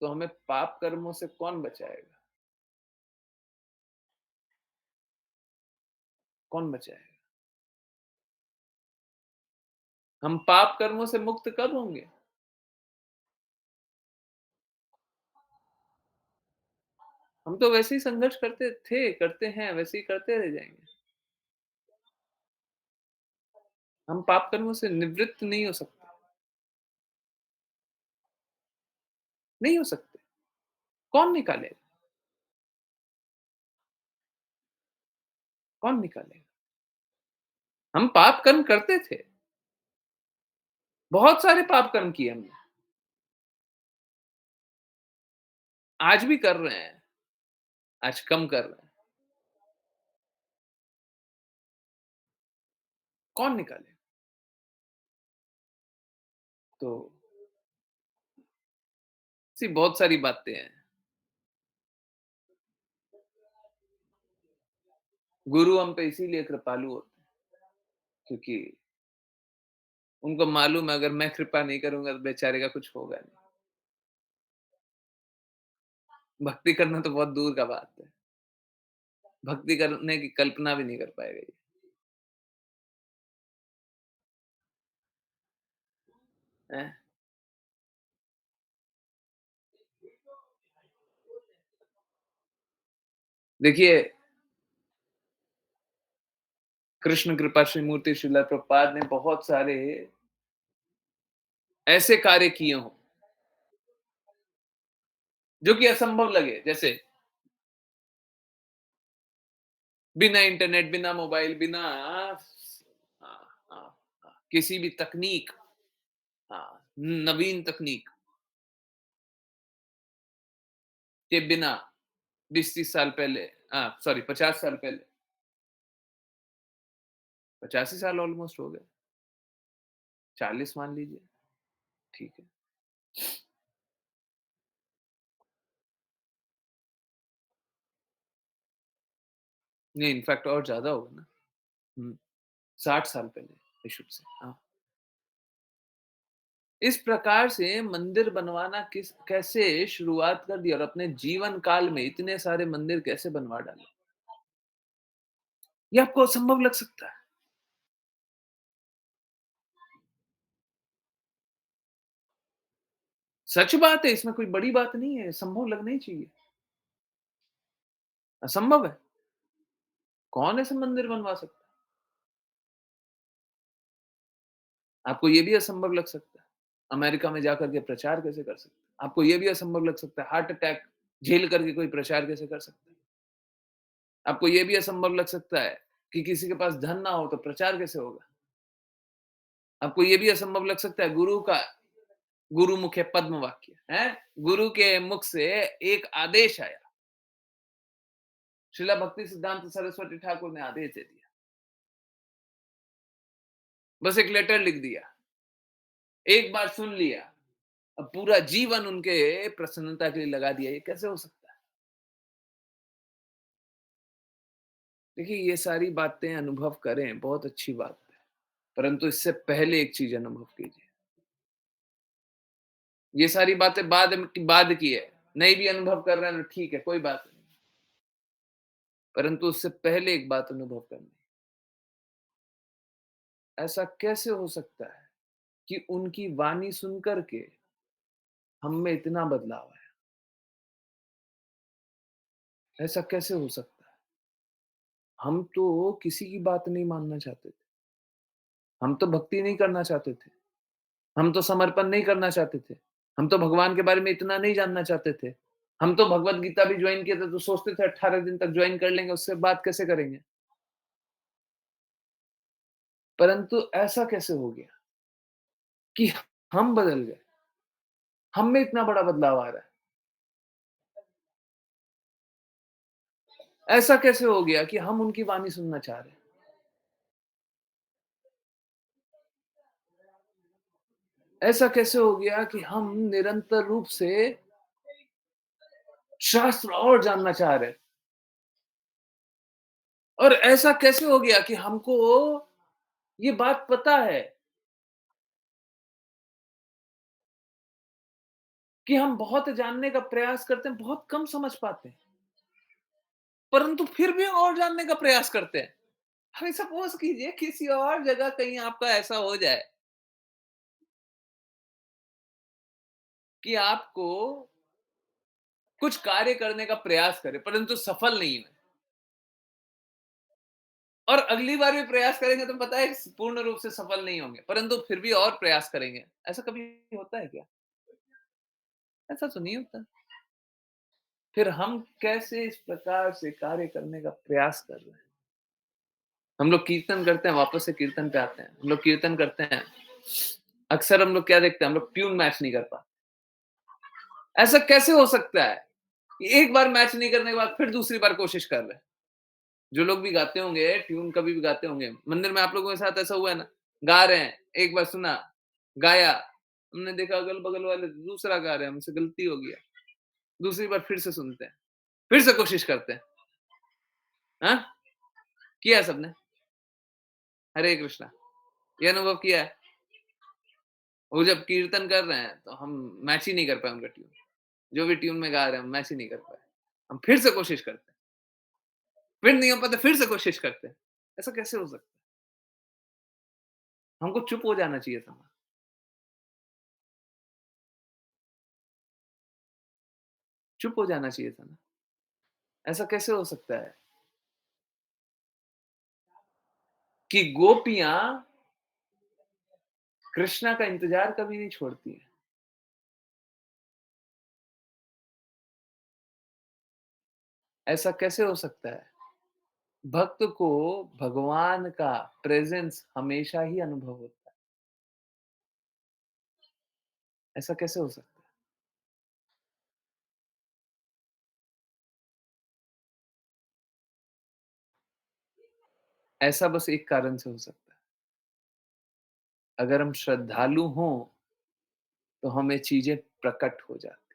तो हमें पाप कर्मों से कौन बचाएगा? कौन बचाएगा? हम पाप कर्मों से मुक्त कब होंगे? हम तो वैसे ही संघर्ष करते थे, करते हैं, वैसे ही करते रह जाएंगे। हम पाप कर्मों से निवृत्त नहीं हो सकते, नहीं हो सकते। कौन निकालेगा? कौन निकालेगा? हम पाप कर्म करते थे, बहुत सारे पाप कर्म किए हमने, आज भी कर रहे हैं, आज कम कर रहे हैं। कौन निकाले? तो ऐसी बहुत सारी बातें हैं। गुरु हम पे इसीलिए कृपालु होते हैं, क्योंकि उनको मालूम है अगर मैं कृपा नहीं करूंगा तो बेचारे का कुछ होगा नहीं। भक्ति करना तो बहुत दूर का बात है, भक्ति करने की कल्पना भी नहीं कर पाएगा ये। हैं? देखिए, कृष्ण कृपा श्री मूर्ति श्रीला प्रभुपाद ने बहुत सारे ऐसे कार्य किए हों जो कि असंभव लगे, जैसे बिना इंटरनेट, बिना मोबाइल, बिना किसी भी तकनीक, नवीन तकनीक के बिना 20-30 साल पहले, सॉरी 50 साल पहले, 85 साल ऑलमोस्ट हो गए, 40 मान लीजिए, ठीक है। नहीं, इनफैक्ट और ज़्यादा होगा ना। हुँ, 60 साल पहले आई शुड से, हाँ। इस प्रकार से मंदिर बनवाना किस कैसे शुरुआत कर दी और अपने जीवन काल में इतने सारे मंदिर कैसे बनवा डाले, ये आपको असंभव लग सकता है। सच बात है, इसमें कोई बड़ी बात नहीं है, संभव लगना ही चाहिए। असंभव है, कौन ऐसे मंदिर बनवा सकता है? आपको ये भी असंभव लग सकता है, अमेरिका में जाकर के प्रचार कैसे कर सकते हैं? आपको ये भी असंभव लग सकता है, हार्ट अटैक झेल करके कोई प्रचार कैसे कर सकता है? आपको ये भी असंभव लग सकता है कि किसी के पास धन ना हो तो प्रचार कैसे होगा? आपको ये भी असंभव लग सकता है, गुरु मुखे पद्म वाक्य है, गुरु के मुख से एक आदेश आया, श्रीला भक्ति सिद्धांत सरस्वती ठाकुर ने आदेश दे दिया, बस एक लेटर लिख दिया, एक बार सुन लिया, अब पूरा जीवन उनके प्रसन्नता के लिए लगा दिया, ये कैसे हो सकता है? देखिए, ये सारी बातें अनुभव करें, बहुत अच्छी बात है, परंतु इससे पहले एक चीज अनुभव कीजिए। ये सारी बातें बाद की है, नहीं भी अनुभव कर रहे हैं तो ठीक है, कोई बात नहीं, परंतु उससे पहले एक बात अनुभव करनी, ऐसा कैसे हो सकता है कि उनकी वाणी सुनकर के हम में इतना बदलाव आया? ऐसा कैसे हो सकता है? हम तो किसी की बात नहीं मानना चाहते थे। हम तो भक्ति नहीं करना चाहते थे। हम तो समर्पण नहीं करना चाहते थे। हम तो भगवान के बारे में इतना नहीं जानना चाहते थे। हम तो भगवत गीता भी जॉइन किए थे तो सोचते थे 18 दिन तक जॉइन कर लेंगे, उसके बाद कैसे करेंगे? परंतु ऐसा कैसे हो गया कि हम बदल गए? हम में इतना बड़ा बदलाव आ रहा है। ऐसा कैसे हो गया कि हम उनकी वाणी सुनना चाह रहे हैं? ऐसा कैसे हो गया कि हम निरंतर रूप से शास्त्र और जानना चाह रहे हैं? और ऐसा कैसे हो गया कि हमको ये बात पता है कि हम बहुत जानने का प्रयास करते हैं, बहुत कम समझ पाते हैं, परंतु फिर भी और जानने का प्रयास करते हैं। अभी सपोज़ कीजिए किसी और जगह कहीं आपका ऐसा हो जाए कि आपको कुछ कार्य करने का प्रयास करें, परंतु सफल नहीं हुए और अगली बार भी प्रयास करेंगे तो पता है पूर्ण रूप से सफल नहीं होंगे, परंतु फिर भी और प्रयास करेंगे। ऐसा कभी होता है क्या? ऐसा तो नहीं होता। फिर हम कैसे इस प्रकार से कार्य करने का प्रयास कर रहे हैं? हम लोग कीर्तन करते हैं, वापस से कीर्तन पे आते हैं। हम लोग कीर्तन करते हैं, अक्सर हम लोग क्या देखते हैं, हम लोग ट्यून मैच नहीं कर पाते। ऐसा कैसे हो सकता है कि एक बार मैच नहीं करने के बाद फिर दूसरी बार कोशिश कर रहे हैं? जो लोग भी गाते होंगे, ट्यून कभी भी गाते होंगे, मंदिर में आप लोगों के साथ ऐसा हुआ है ना? गा रहे हैं, एक बार सुना, गाया, हमने देखा अगल-बगल वाले दूसरा गा रहे हैं, हमसे गलती हो गया। दूसरी बार फिर से सुनते हैं, फिर से कोशिश करते हैं। हाँ? किया है सबने? हरे कृष्णा। ये अनुभव किया है? वो जब कीर्तन कर रहे हैं, तो हम मैच ही नहीं कर पाए उनका ट्यून। जो भी ट्यून में गा रहे हैं, हम मैच ही नहीं कर पाए। हम फिर से कोशिश करते हैं, फिर नहीं हो पाता, फिर से कोशिश करते हैं। ऐसा कैसे हो सकता है? हमको चुप हो जाना चाहिए था ना, चुप हो जाना चाहिए था ना। ऐसा कैसे हो सकता है कि गोपियाँ कृष्णा का इंतज़ार कभी नहीं छोड़ती हैं? ऐसा कैसे हो सकता है भक्त को भगवान का प्रेजेंस हमेशा ही अनुभव होता है। ऐसा कैसे हो सकता है? ऐसा बस एक कारण से हो सकता है। अगर हम श्रद्धालु हों, तो हमें चीज़ें प्रकट हो जाती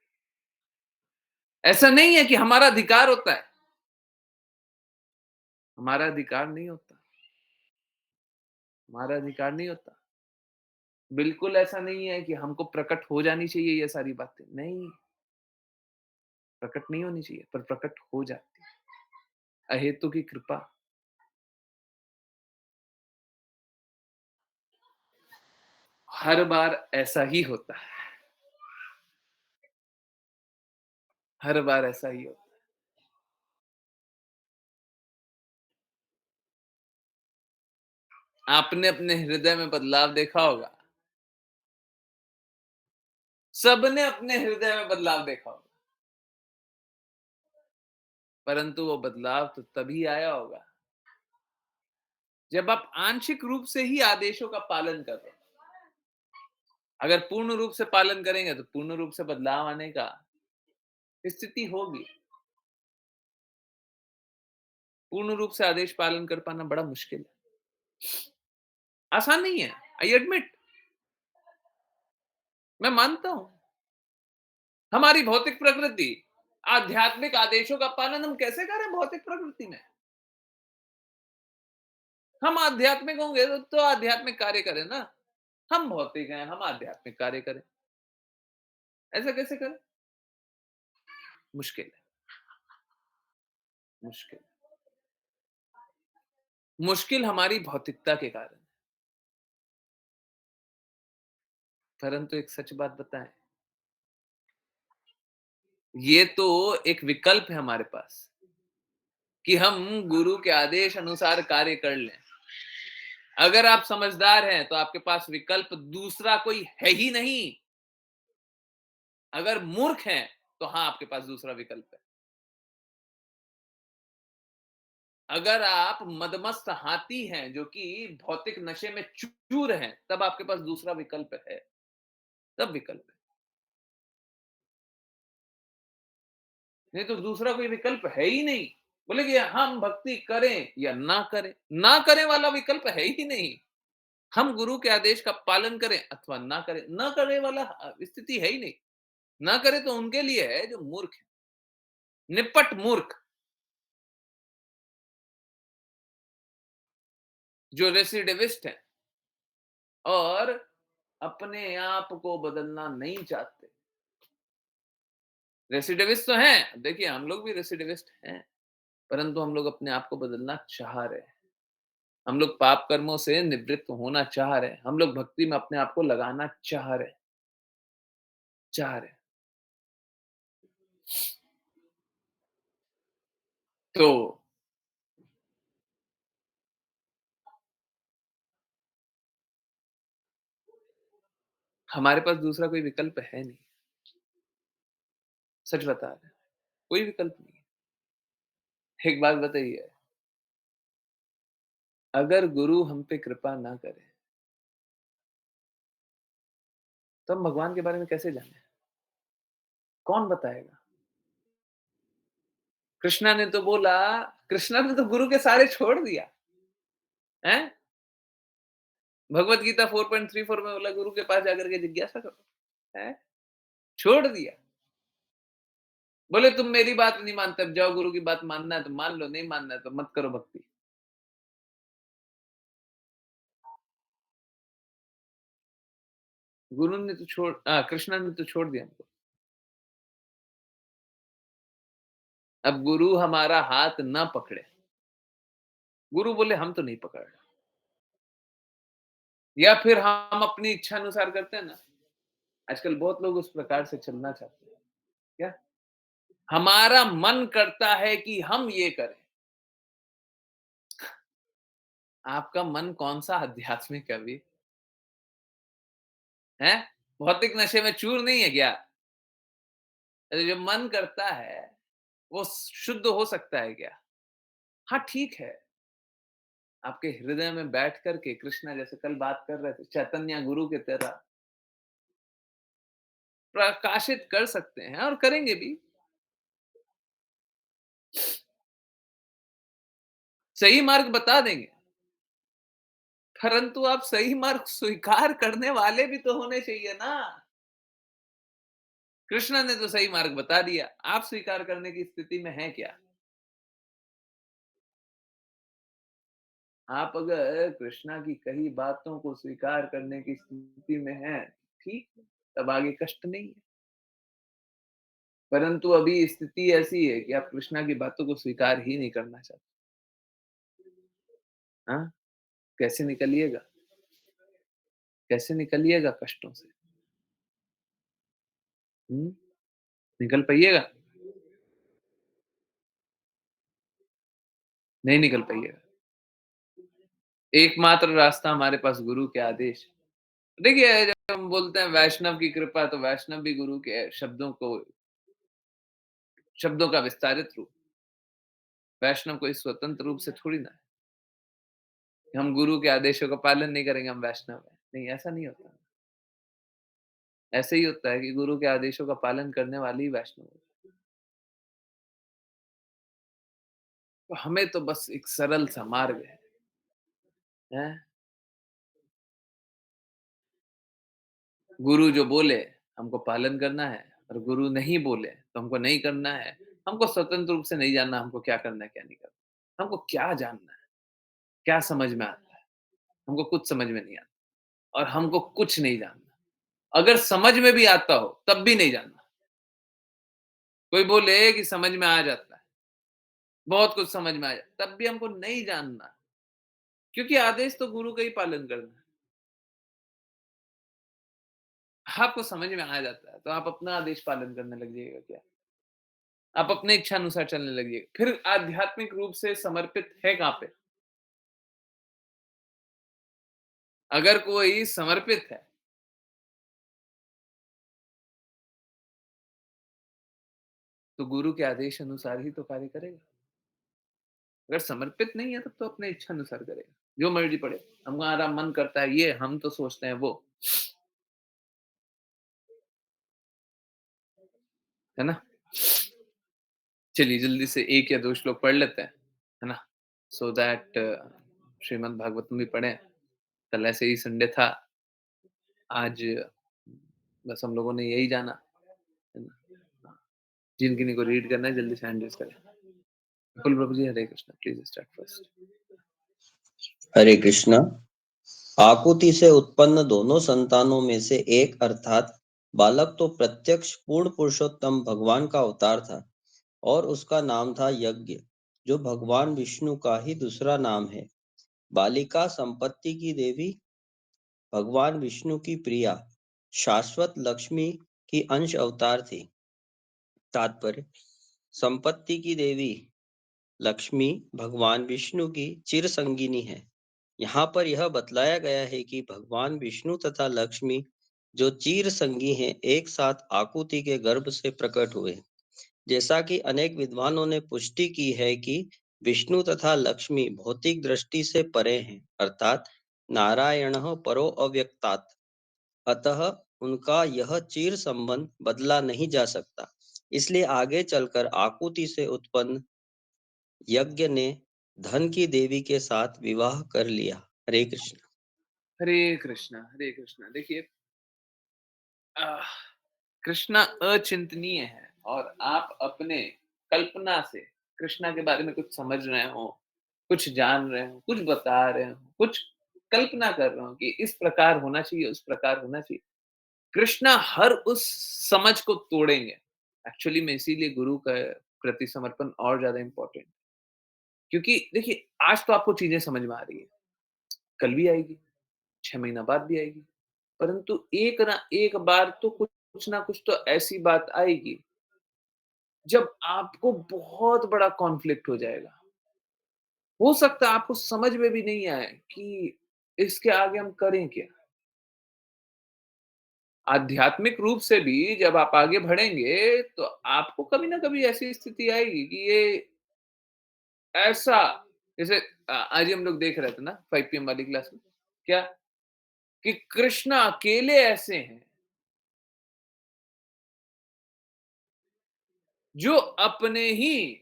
हैं। ऐसा नहीं है कि हमारा अधिकार होता है, हमारा अधिकार नहीं होता, हमारा अधिकार नहीं होता। बिल्कुल ऐसा नहीं है कि हमको प्रकट हो जानी चाहिए ये सारी बातें, नहीं, प्रकट नहीं होनी चाहिए, पर प्रकट हो जाती है। अहेतु की कृपा। हर बार ऐसा ही होता है, हर बार ऐसा ही होता है। आपने अपने हृदय में बदलाव देखा होगा, सबने अपने हृदय में बदलाव देखा होगा, परंतु वो बदलाव तो तभी आया होगा, जब आप आंशिक रूप से ही आदेशों का पालन कर रहे हो। अगर पूर्ण रूप से पालन करेंगे, तो पूर्ण रूप से बदलाव आने का स्थिति होगी। पूर्ण रूप से आदेश पालन कर पाना बड़ा मुश्किल है। आसान नहीं है, आई एडमिट, मैं मानता हूं। हमारी भौतिक प्रकृति, आध्यात्मिक आदेशों का पालन हम कैसे करें भौतिक प्रकृति में? हम आध्यात्मिक होंगे तो आध्यात्मिक कार्य करें ना। हम भौतिक हैं, हम आध्यात्मिक कार्य करें। ऐसा कैसे करें? मुश्किल है, मुश्किल। मुश्किल हमारी भौतिकता के कारण है। परंतु एक सच बात बताएं, ये तो एक विकल्प है हमारे पास कि हम गुरु के आदेश अनुसार कार्य कर लें। अगर आप समझदार हैं तो आपके पास विकल्प दूसरा कोई है ही नहीं। अगर मूर्ख हैं तो हाँ, आपके पास दूसरा विकल्प है। अगर आप मदमस्त हाथी हैं जो कि भौतिक नशे में चूर हैं, तब आपके पास दूसरा विकल्प है। तब विकल्प है, नहीं तो दूसरा कोई विकल्प है ही नहीं। बोले कि हम भक्ति करें या ना करें, ना करें वाला विकल्प है ही नहीं। हम गुरु के आदेश का पालन करें अथवा ना करें, ना करे वाला स्थिति है ही नहीं। ना करे तो उनके लिए है जो मूर्ख है, निपट मूर्ख, जो रेसिडिविस्ट है और अपने आप को बदलना नहीं चाहते। रेसिडिविस्ट तो हैं, देखिए हम लोग भी रेसिडिविस्ट हैं, परंतु हम लोग अपने आप को बदलना चाह रहे हैं। हम लोग पाप कर्मों से निवृत्त होना चाह रहे हैं। हम लोग भक्ति में अपने आप को लगाना चाह रहे हैं, चाह रहे हैं। तो हमारे पास दूसरा कोई विकल्प है नहीं। सच बता रहे हैं, कोई विकल्प नहीं है। एक बात बताइए, अगर गुरु हम पे कृपा ना करे, तो हम भगवान के बारे में कैसे जानें? कौन बताएगा? कृष्णा ने तो बोला, कृष्णा ने तो गुरु के सहारे छोड़ दिया, हैं? भगवत गीता 4.34 में बोला गुरु के पास जाकर के जिज्ञासा करो, हैं? छोड़ दिया। बोले तुम मेरी बात नहीं मानते, अब जाओ गुरु की बात मानना है तो मान लो, नहीं मानना है तो मत करो भक्ति। गुरु ने तो कृष्णा ने तो छोड़ दिया हमको। अब गुरु हमारा हाथ ना पकड़े, गुरु बोले हम तो नहीं पकड़ रहे, या फिर हम अपनी इच्छा अनुसार करते हैं ना। आजकल बहुत लोग उस प्रकार से चलना चाहते हैं। क्या? हमारा मन करता है कि हम ये करें। आपका मन कौन सा आध्यात्मिक है अभी? हैं? भौतिक नशे में चूर नहीं है क्या? अरे जो मन करता है, वो शुद्ध हो सकता है क्या? हाँ, ठीक है, आपके हृदय में बैठ कर के कृष्णा जैसे कल बात कर रहे थे, चैतन्य गुरु की तरह प्रकाशित कर सकते हैं और करेंगे भी। सही मार्ग बता देंगे, परंतु आप सही मार्ग स्वीकार करने वाले भी तो होने चाहिए ना। कृष्णा ने तो सही मार्ग बता दिया, आप स्वीकार करने की स्थिति में हैं क्या? आप अगर कृष्णा की कही बातों को स्वीकार करने की स्थिति में हैं, ठीक है, तब आगे कष्ट नहीं है। परंतु अभी स्थिति ऐसी है कि आप कृष्णा की बातों को स्वीकार ही नहीं करना चाहते। हाँ? कैसे निकलिएगा? कैसे निकलिएगा कष्टों से? हुँ? निकल पाइएगा? नहीं निकल पाइएगा। एकमात्र रास्ता हमारे पास गुरु के आदेश। देखिए, जब हम बोलते हैं वैष्णव की कृपा, तो वैष्णव भी गुरु के शब्दों का विस्तारित रूप। वैष्णव कोई स्वतंत्र रूप से थोड़ी ना है। हम गुरु के आदेशों का पालन नहीं करेंगे, हम वैष्णव हैं। नहीं, ऐसा नहीं होता। ऐसे ही होता है कि गुरु के आदेशों का पालन करने वाले ही वैष्णव होते हैं। तो हमें तो बस एक सरल सा मार्ग है, हैं? गुरु जो बोले, हमको पालन करना है और गुरु नहीं बोले, तो हमको नहीं करना है। हमको स्वतंत्र रूप से नहीं जानना हमको क्या करना है, क्या नहीं करना। हमको क्या जानना है, क्या समझ में आता है? हमको कुछ समझ में नहीं आता और हमको कुछ नहीं जानना। अगर समझ में भी आता हो, तब भी नहीं जानना। कोई बोले कि समझ में आ जाता है, बहुत कुछ समझ में आ जाता है, तब भी हमको नहीं जानना, क्योंकि आदेश तो गुरु का ही पालन करना है। आपको समझ में आ जाता है, तो आप अपना आदेश पालन करने लग जाइएगा क्या? आप अपने इच्छा अनुसार चलने लगिए। फिर आध्यात्मिक रूप से समर्पित है कहाँ पे? अगर कोई समर्पित है, तो गुरु के आदेश अनुसार ही तो कार्य करेगा। अगर समर्पित नहीं है, तब तो अपने इच्छा अनुसार करेगा, जो मर्ज़ी पड़े। हमारा मन करता है ये, हम तो सोचते हैं वो, है ना? चलिए जल्दी से 1 या 2 श्लोक पढ़ लेते हैं, है ना? सो दैट श्रीमद् भागवतम भी पढ़ें। कल ऐसे ही संडे था, आज बस हम लोगों ने यही जाना, है ना? हाँ, जिन किन्हीं को रीड करना है जल्दी से हैंड रेज़ करें। कुल प्रभु जी हरे कृष्णा, प्लीज़ स्टार्ट फर्स्ट। हरे कृष्णा। आकुति से उत्पन्न दोनों संतानों में से एक अर्थात बालक तो प्रत्यक्ष पूर्ण पुरुषोत्तम भगवान का अवतार था और उसका नाम था यज्ञ, जो भगवान विष्णु का ही दूसरा नाम है। बालिका संपत्ति की देवी भगवान विष्णु की प्रिया शाश्वत लक्ष्मी की अंश अवतार थी। तात्पर्य: संपत्ति की देवी लक्ष्मी भगवान विष्णु की चिर संगिनी है। यहाँ पर यह बतलाया गया है कि भगवान विष्णु तथा लक्ष्मी जो चीर संगी हैं, एक साथ आकुति के गर्भ से प्रकट हुए। जैसा कि अनेक विद्वानों ने पुष्टि की है कि विष्णु तथा लक्ष्मी भौतिक दृष्टि से परे हैं, अर्थात नारायण परो अव्यक्तात्। अतः उनका यह चीर संबंध बदला नहीं जा सकता। इसलिए आगे चलकर आकुति से उत्पन्न यज्ञ ने धन की देवी के साथ विवाह कर लिया। हरे कृष्ण। हरे कृष्णा, हरे कृष्णा। देखिए, कृष्णा अचिंतनीय है और आप अपने कल्पना से कृष्णा के बारे में कुछ समझ रहे हो, कुछ जान रहे हो, कुछ बता रहे हो, कुछ कल्पना कर रहे हो कि इस प्रकार होना चाहिए, उस प्रकार होना चाहिए। कृष्णा हर उस समझ को तोड़ेंगे। एक्चुअली में इसीलिए गुरु का प्रति समर्पण और ज़्यादा इम्पोर्टेंट, क्योंकि देखिए आज तो आपको चीज़ें समझ में आ रही है, कल भी आएगी, 6 महीना बाद भी आएगी। परंतु एक ना एक बार तो कुछ ना कुछ तो ऐसी बात आएगी, जब आपको बहुत बड़ा कॉन्फ्लिक्ट हो जाएगा। हो सकता है आपको समझ में भी नहीं आए कि इसके आगे हम करें क्या? आध्यात्मिक रूप से भी जब आप आगे बढ़ेंगे, तो आपको कभी ना कभी ऐसी स्थिति आएगी कि ये ऐसा जैसे आज ही हम लोग देख रहे थे ना 5 पीएम वाली क्लास में, क्या कि कृष्ण अकेले ऐसे हैं जो अपने ही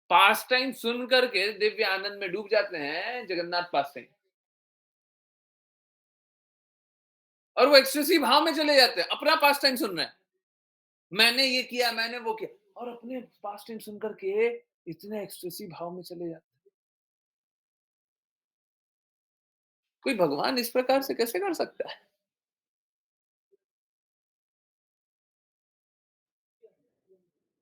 पास टाइम सुन करके दिव्य आनंद में डूब जाते हैं, जगन्नाथ पास टाइम, और वो एक्सटेसिव भाव में चले जाते हैं, अपना पास टाइम सुन रहे हैं, मैंने ये किया, मैंने वो किया, और अपने पास टाइम सुन करके इतने एक्सटेसिव भाव में चले जाते हैं। कोई भगवान इस प्रकार से कैसे कर सकता है?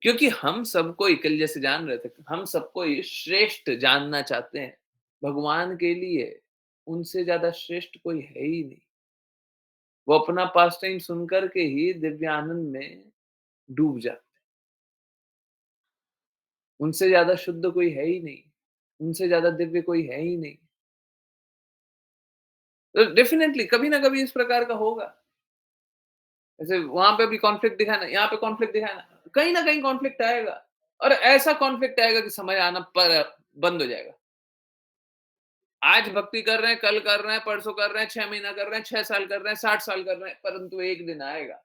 क्योंकि हम सबको एकल जैसे जान रहे थे, हम सबको ये श्रेष्ठ जानना चाहते हैं। भगवान के लिए उनसे ज्यादा श्रेष्ठ कोई है ही नहीं। वो अपना पास टाइम सुन करके ही दिव्य आनंद में डूब जाते हैं। उनसे ज्यादा शुद्ध कोई है ही नहीं, उनसे ज्यादा दिव्य कोई है ही नहीं। तो डेफिनेटली कभी ना कभी इस प्रकार का होगा। जैसे वहां पे भी कॉन्फ्लिक्ट दिखाना, यहाँ पे कॉन्फ्लिक्ट दिखाना, कहीं ना कहीं कॉन्फ्लिक्ट आएगा, और ऐसा कॉन्फ्लिक्ट आएगा कि समझ आना पर बंद हो जाएगा। आज भक्ति कर रहे हैं, कल कर रहे हैं, परसों कर रहे हैं, 6 महीना कर रहे हैं, 6 साल कर रहे हैं, 60 साल कर रहे हैं, परंतु एक दिन आएगा,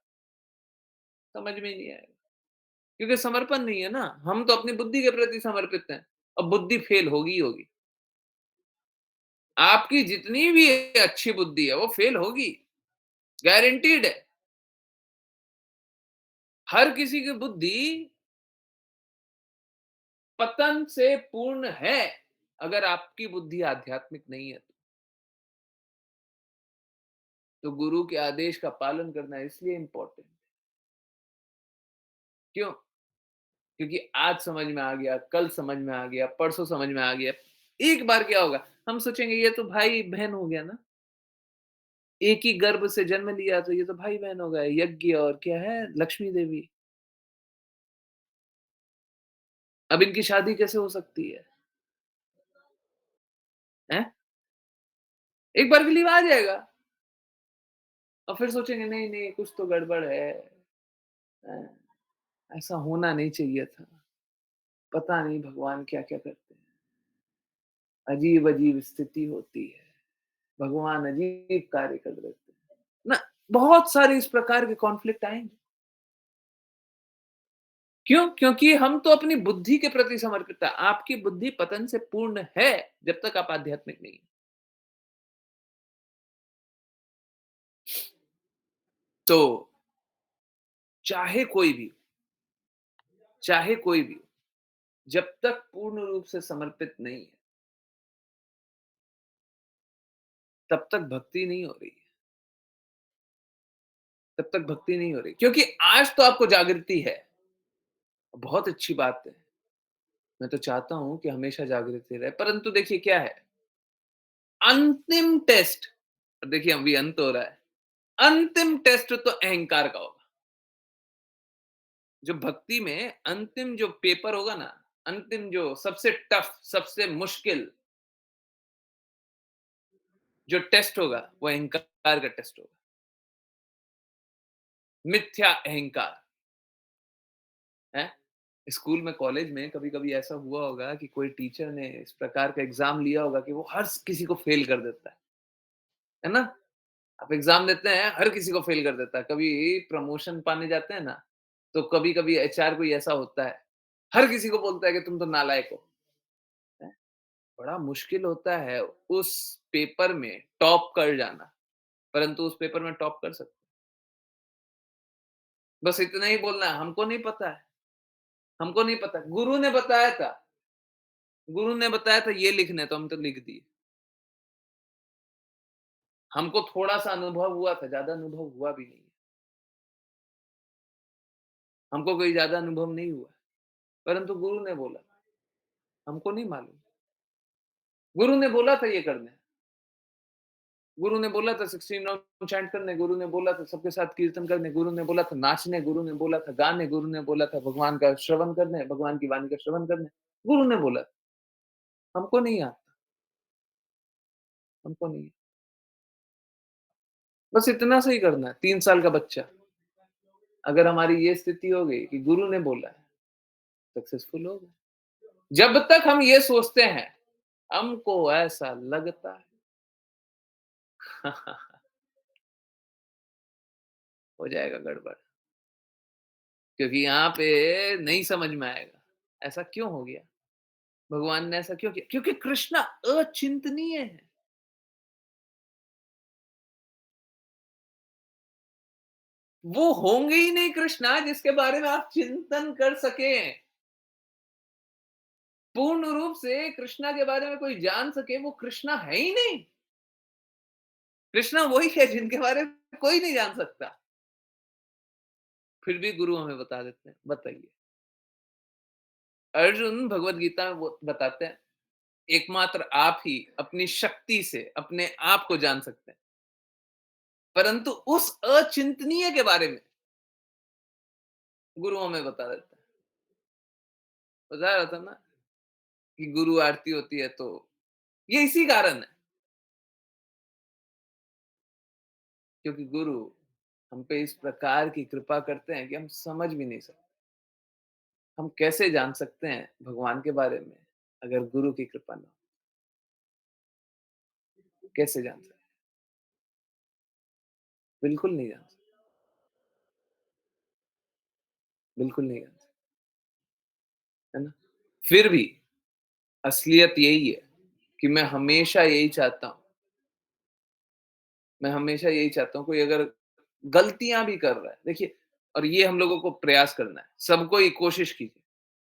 समझ में नहीं आएगा। क्योंकि समर्पण नहीं है ना, हम तो अपनी बुद्धि के प्रति समर्पित हैं, अब बुद्धि फेल होगी ही होगी। आपकी जितनी भी अच्छी बुद्धि है, वो फेल होगी, गारंटीड है। हर किसी की बुद्धि पतन से पूर्ण है, अगर आपकी बुद्धि आध्यात्मिक नहीं है तो। तो गुरु के आदेश का पालन करना इसलिए इंपॉर्टेंट है। क्यों? क्योंकि आज समझ में आ गया, कल समझ में आ गया, परसों समझ में आ गया। एक बार क्या होगा, हम सोचेंगे ये तो भाई-बहन हो गया ना, एक ही गर्भ से जन्म लिया तो ये तो भाई-बहन हो गए, यज्ञ और क्या है, लक्ष्मी देवी। अब इनकी शादी कैसे हो सकती है? हैं? एक बार के लिए आ जाएगा, और फिर सोचेंगे नहीं-नहीं कुछ तो गड़बड़ है, हैं? ऐसा होना नहीं चाहिए था। पता नहीं भगवान क्या-क्या करते हैं। अजीब-अजीब स्थिति होती है। भगवान अजीब कार्य कर देते हैं। ना, बहुत सारे इस प्रकार के कॉन्फ्लिक्ट आएँगे। क्यों? क्योंकि हम तो अपनी बुद्धि के प्रति समर्पित है। आपकी बुद्धि पतन से पूर्ण है, जब तक आप आध्यात्मिक नहीं हैं। तो चाहे कोई भी चाहे कोई भी, जब तक पूर्ण रूप से समर्पित नहीं है, तब तक भक्ति नहीं हो रही है। तब तक भक्ति नहीं हो रही। क्योंकि आज तो आपको जागृति है, बहुत अच्छी बात है। मैं तो चाहता हूँ कि हमेशा जागृति रहे, परंतु देखिए क्या है, अंतिम टेस्ट, देखिए अभी अंत हो रहा है, अंतिम टेस्ट तो अहंकार का होगा। जो भक्ति में अंतिम जो पेपर होगा ना, अंतिम जो सबसे टफ, सबसे मुश्किल जो टेस्ट होगा, वो अहंकार का टेस्ट होगा। मिथ्या अहंकार है। स्कूल में, कॉलेज में कभी-कभी ऐसा हुआ होगा कि कोई टीचर ने इस प्रकार का एग्जाम लिया होगा कि वो हर किसी को फेल कर देता है ना? आप एग्जाम देते हैं, हर किसी को फेल कर देता है। कभी प्रमोशन पाने जाते हैं ना, तो कभी-कभी एचआर कोई ऐसा होता है, हर किसी को बोलता है कि तुम तो नालायक हो। हैं? बड़ा मुश्किल होता है उस पेपर में टॉप कर जाना, परंतु उस पेपर में टॉप कर सकते हैं। बस इतना ही बोलना है, हमको नहीं पता है, हमको नहीं पता। गुरु ने बताया था ये लिखना है, तो हम तो लिख दिए। हमको थोड़ा-सा अनुभव हुआ था, ज़्यादा अनुभव हुआ भी नहीं। हमको कोई ज़्यादा अनुभव नहीं हुआ, परंतु गुरु ने बोला, हमको नहीं मालूम। गुरु ने बोला था ये करना है। गुरु ने बोला था 16 राउंड चैंट करने, गुरु ने बोला था सबके साथ कीर्तन करने, गुरु ने बोला था नाचने, गुरु ने बोला था गाने, गुरु ने बोला था भगवान का श्रवण करने, भगवान की वाणी का श्रवण करने। गुरु ने बोला, हमको नहीं आता, हमको नहीं। बस इतना सा ही करना है, 3 साल का बच्चा। अगर हमारी ये स्थिति हो गई कि गुरु ने बोला है, सक्सेसफुल हो गए। जब तक हम ये सोचते हैं, हमको ऐसा लगता है, हो जाएगा गड़बड़। क्योंकि यहाँ पे नहीं समझ में आएगा, ऐसा क्यों हो गया? भगवान ने ऐसा क्यों किया? क्योंकि कृष्ण अचिंतनीय है। वो होंगे ही नहीं कृष्णा जिसके बारे में आप चिंतन कर सकें। पूर्ण रूप से कृष्णा के बारे में कोई जान सके, वो कृष्णा है ही नहीं। कृष्णा वही है जिनके बारे में कोई नहीं जान सकता। फिर भी गुरु हमें बता देते हैं। बताइए। अर्जुन भगवत गीता में वो बताते हैं, एकमात्र आप ही अपनी शक्ति से अपने आप को जान सकते हैं। परंतु उस अचिंतनीय के बारे में गुरु हमें बता देता है। बता रहा था ना कि गुरु आरती होती है तो ये इसी कारण है, क्योंकि गुरु हम पे इस प्रकार की कृपा करते हैं कि हम समझ भी नहीं सकते। हम कैसे जान सकते हैं भगवान के बारे में अगर गुरु की कृपा ना हो? कैसे जान सकते? बिल्कुल नहीं जान सकते। बिल्कुल नहीं जान सकते, है ना? फिर भी असलियत यही है कि मैं हमेशा यही चाहता हूँ, मैं हमेशा यही चाहता हूँ कोई अगर गलतियाँ भी कर रहा है, देखिए, और ये हम लोगों को प्रयास करना है। सबको ही कोशिश कीजिए,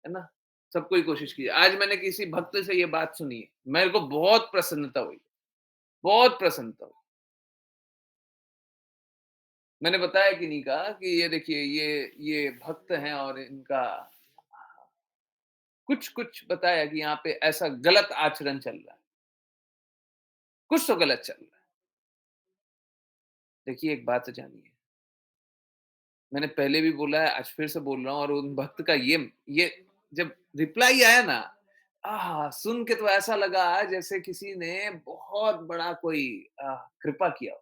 है ना? सबको ही कोशिश कीजिए। आज मैंने किसी भक्त से ये बात सुनी है, मेरे को बहुत प्रसन्नता हुई, बहुत प्रसन्नता हुई। मैंने बताया कि नहीं कहा कि ये देखिए ये भक्त हैं और इनका कुछ-कुछ बताया कि यहाँ पे ऐसा गलत आचरण चल रहा है। कुछ तो गलत चल रहा है। देखिए एक बात जानिए, मैंने पहले भी बोला है, आज फिर से बोल रहा हूँ और उन भक्त का ये जब रिप्लाई आया ना, सुन के तो ऐसा लगा जैसे किसी ने बहुत बड़ा कोई कृपा किया हो।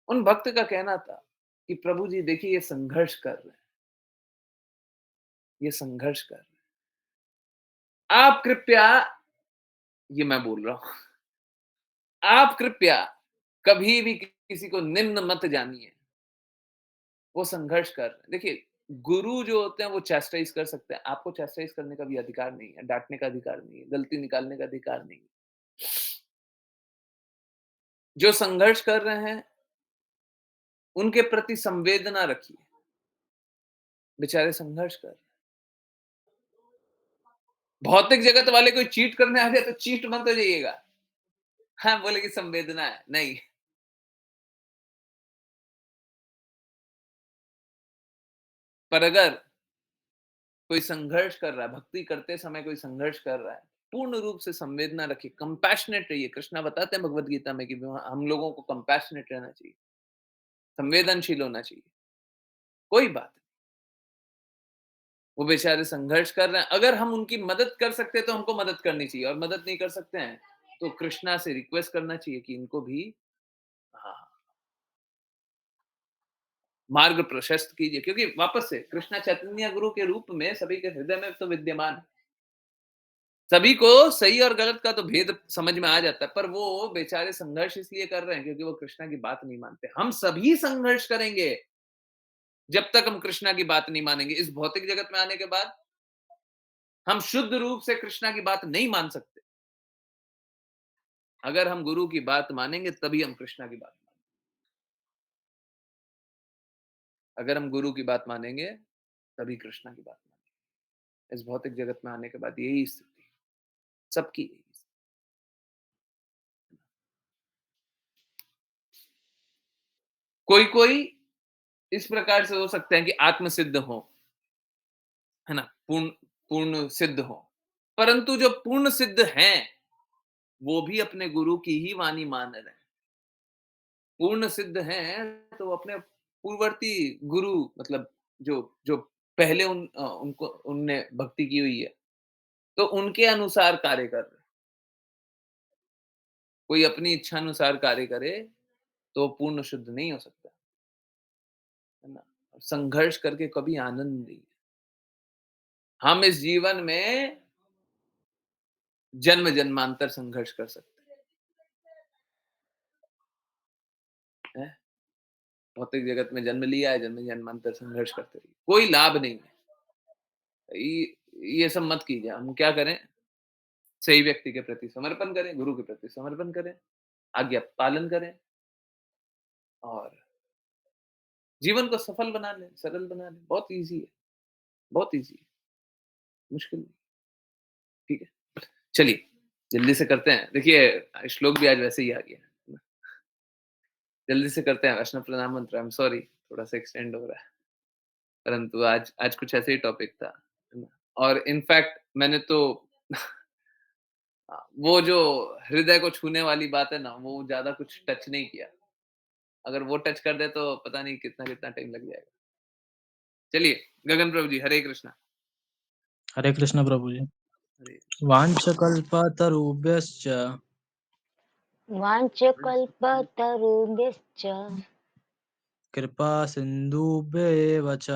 उन भक्त का कहना था कि प्रभु जी देखिए ये संघर्ष कर रहे हैं, ये संघर्ष कर रहे हैं। आप कृपया, ये मैं बोल रहा हूँ, आप कृपया कभी भी किसी को निम्न मत जानिए। वो संघर्ष कर रहे हैं। देखिए, गुरु जो होते हैं वो चैस्टाइज़ कर सकते हैं। आपको चैस्टाइज़ करने का भी अधिकार नहीं है, डाँटने का अधिकार नहीं है, गलती निकालने का अधिकार नहीं है। जो संघर्ष कर रहे हैं, उनके प्रति संवेदना रखिए। बेचारे संघर्ष कर रहे हैं। भौतिक जगत वाले कोई चीट करने आ जाए तो चीट मत हो जाइएगा। हाँ, बोले कि संवेदना है, नहीं। पर अगर कोई संघर्ष कर रहा है, भक्ति करते समय कोई संघर्ष कर रहा है, पूर्ण रूप से संवेदना रखिए, कंपैशनेट रहिए। कृष्णा बताते हैं भगवद गीता में कि हम लोगों को कंपैशनेट रहना चाहिए, संवेदनशील होना चाहिए। कोई बात नहीं, वो बेचारे संघर्ष कर रहे हैं, अगर हम उनकी मदद कर सकते हैं तो हमको मदद करनी चाहिए, और मदद नहीं कर सकते हैं तो कृष्णा से रिक्वेस्ट करना चाहिए कि इनको भी हाँ, मार्ग प्रशस्त कीजिए, क्योंकि वापस से कृष्णा चैतन्य गुरु के रूप में सभी के हृदय में तो विद्यमान है। सभी को सही और गलत का तो भेद समझ में आ जाता है, पर वो बेचारे संघर्ष इसलिए कर रहे हैं क्योंकि वो कृष्णा की बात नहीं मानते। हम सभी संघर्ष करेंगे जब तक हम कृष्णा की बात नहीं मानेंगे। इस भौतिक जगत में आने के बाद हम शुद्ध रूप से कृष्णा की बात नहीं मान सकते। अगर हम गुरु की बात मानेंगे तभी हम कृष्णा की बात मानेंगे। अगर हम गुरु की बात मानेंगे तभी कृष्णा की बात मानेंगे। इस भौतिक जगत में आने के बाद यही स्थिति है, सबकी यही स्थिति। कोई-कोई इस प्रकार से हो सकते हैं कि आत्म सिद्ध हो, है ना? पूर्ण पूर्ण सिद्ध हो। परंतु जो पूर्ण सिद्ध हैं, वो भी अपने गुरु की ही वाणी मान रहे हैं। पूर्ण सिद्ध हैं तो वो अपने पूर्ववर्ती गुरु, मतलब जो जो पहले उनको उनने भक्ति की हुई है, तो उनके अनुसार कार्य कर रहे हैं। कोई अपनी इच्छानुसार कार्य करे, तो पूर्ण शुद्ध नहीं हो सकता, है ना? संघर्ष करके कभी आनंद नहीं है। हम इस जीवन में जन्म जन्मांतर संघर्ष कर सकते हैं। भौतिक जगत में जन्म लिया है, जन्म जन्मांतर संघर्ष करते रहिए, कोई लाभ नहीं है। ये सब मत कीजिए। हम क्या करें? सही व्यक्ति के प्रति समर्पण करें, गुरु के प्रति समर्पण करें, आज्ञा पालन करें और जीवन को सफल बना लें, सरल बना लें। बहुत ईज़ी है, बहुत ईज़ी है, मुश्किल नहीं, ठीक है? चलिए, जल्दी से करते हैं। देखिए, श्लोक भी आज वैसे ही आ गया है ना? जल्दी से करते हैं वैष्णव प्रणाम मंत्र। आई एम सॉरी, थोड़ा-सा एक्सटेंड हो रहा है, परंतु आज आज कुछ ऐसे ही टॉपिक था, है ना? और इनफैक्ट मैंने तो वो जो हृदय को छूने वाली बात है ना, वो ज़्यादा कुछ टच नहीं किया। अगर वो टच कर दे तो पता नहीं कितना-कितना टाइम लग जाएगा। चलिए, गगन प्रभु जी, हरे कृष्णा। हरे कृष्ण प्रभु जी। हरे वाञ्छकल्पतरुभ्यश्च वाञ्छकल्पतरुभ्यश्च कृपा सिन्धुभ्य एव च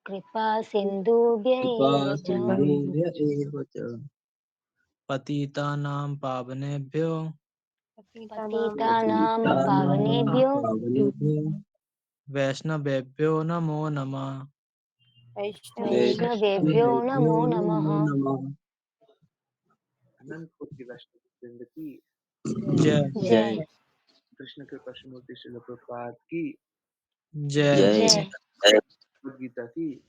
कृपा सिन्धुभ्य कृपा एव च सिन्धुभ्य एव च पतितानां पावनेभ्यो पतितानां पतितानां पावनेभ्यो पावनेभ्यो वैष्णवेभ्यो नमो नमः। वैष्णवेभ्यो वैष्णवेभ्यो नमो नमो नमः। नमः। अनंत कोटि वैष्णव वृंद की जय जय जय कृष्ण कृपा श्रीमूर्ति श्रील प्रभुपाद की जय जय जय भगवद गीता की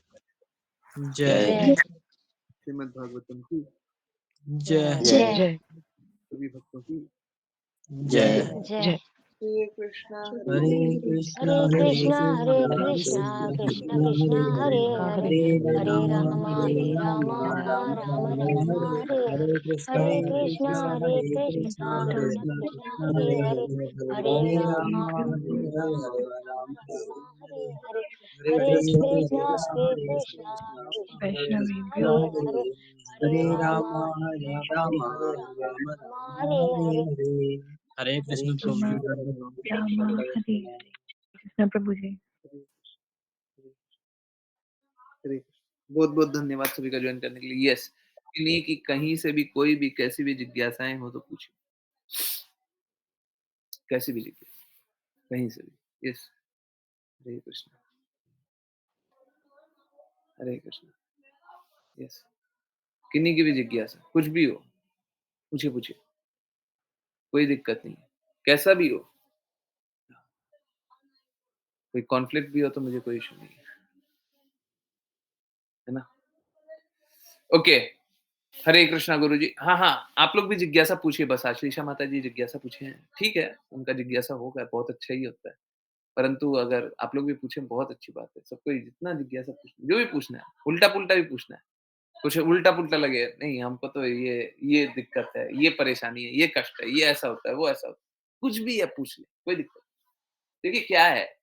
जय जय जय श्रीमद् भागवतम की जय जय जय सभी भक्तों की जय जय जय। हरे कृष्णा हरे हरे हरे कृष्णा कृष्ण कृष्ण कृष्ण कृष्ण कृष्ण हरे हरे हरे हरे हरे हरे राम राम हरे राम राम राम राम राम हरे हरे हरे। हरे कृष्णा हरे हरे कृष्णा कृष्णा हरे कृष्ण कृष्ण हरे कृष्ण कृष्ण कृष्ण कृष्ण हरे हरे हरे हरे हरे हरे राम राम हरे हरे राम राम राम हरे हरे। हरे हरे कृष्णा कृष्णा हरे हरे कृष्णा कृष्ण कृष्ण हरे कृष्ण कृष्ण हरे हरे हरे हरे हरे राम हरे राम राम राम राम हरे हरे हरे। हरे हरे हरे कृष्ण प्रभु कृष्ण जी। रामा हरे कृष्ण प्रभु जी। हरे कृष्ण। बहुत बहुत धन्यवाद सभी का ज्वाइन करने के लिए। यस, इन्हीं की कहीं से भी कोई भी कैसी भी जिज्ञासाएं हो तो पूछिए, कैसी भी जिज्ञासा, कहीं से भी। यस, हरे कृष्ण, हरे कृष्ण। यस, किन्हीं की भी जिज्ञासा कुछ भी हो, पूछिए पूछिए, कोई दिक्कत नहीं है, कैसा भी हो, कोई कॉन्फ्लिक्ट भी हो तो मुझे कोई इशू नहीं है ना? ओके, हरे कृष्णा गुरु जी। हाँ, हाँ, आप लोग भी जिज्ञासा पूछिए बस। आशीषा माता जी जिज्ञासा पूछे हैं, ठीक है, उनका जिज्ञासा होगा, बहुत अच्छा ही होता है। परंतु अगर आप लोग भी पूछें, बहुत अच्छी बात है। सबको जितना जिज्ञासा पूछना, जो भी पूछना है, उल्टा-पुल्टा भी पूछना है। कुछ उल्टा-पुल्टा लगे, नहीं हमको तो ये दिक्कत है, ये परेशानी है, ये कष्ट है, ये ऐसा होता है, वो ऐसा होता है। कुछ भी है पूछ लें, कोई दिक्कत नहीं। देखिए क्या है,